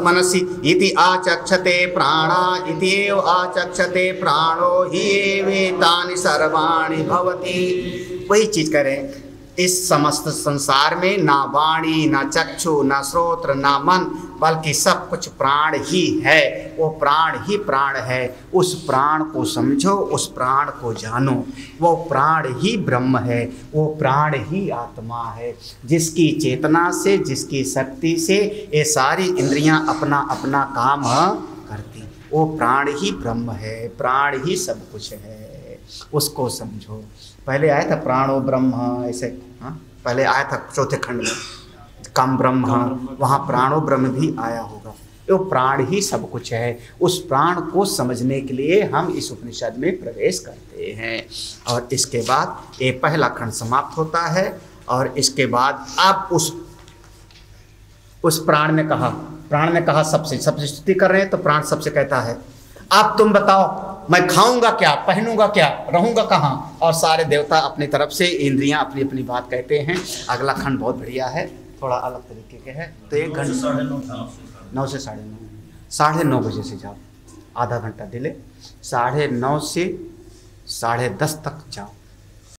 मनसि इति आचक्षते प्राणा इति एव आचक्षते प्राणो हि एवेतानि सर्वाणि भवति। वही चीज करें, इस समस्त संसार में ना वाणी, ना चक्षु, ना श्रोत्र, ना मन, बल्कि सब कुछ प्राण ही है। वो प्राण ही प्राण है। उस प्राण को समझो, उस प्राण को जानो। वो प्राण ही ब्रह्म है, वो प्राण ही आत्मा है, जिसकी चेतना से, जिसकी शक्ति से ये सारी इंद्रियां अपना अपना काम करती। वो प्राण ही ब्रह्म है, प्राण ही सब कुछ है, उसको समझो। पहले आया था प्राणो ब्रह्म, ऐसे पहले आया था चौथे खंड में कम ब्रह्म, वहाँ प्राणो ब्रह्म भी आया होगा। वो प्राण ही सब कुछ है। उस प्राण को समझने के लिए हम इस उपनिषद में प्रवेश करते हैं। और इसके बाद ये पहला खंड समाप्त होता है। और इसके बाद अब उस प्राण ने कहा सबसे स्तुति कर रहे हैं, तो प्राण सबसे कहता है अब तुम बताओ मैं खाऊंगा क्या, पहनूंगा क्या, रहूंगा कहाँ? और सारे देवता अपनी तरफ से, इंद्रियां अपनी अपनी बात कहते हैं। अगला खंड बहुत बढ़िया है, थोड़ा अलग तरीके के है। तो 1 घंटा 9 से 9:30 बजे से जाओ, आधा घंटा डिले, 9:30 से 10:30 तक जाओ।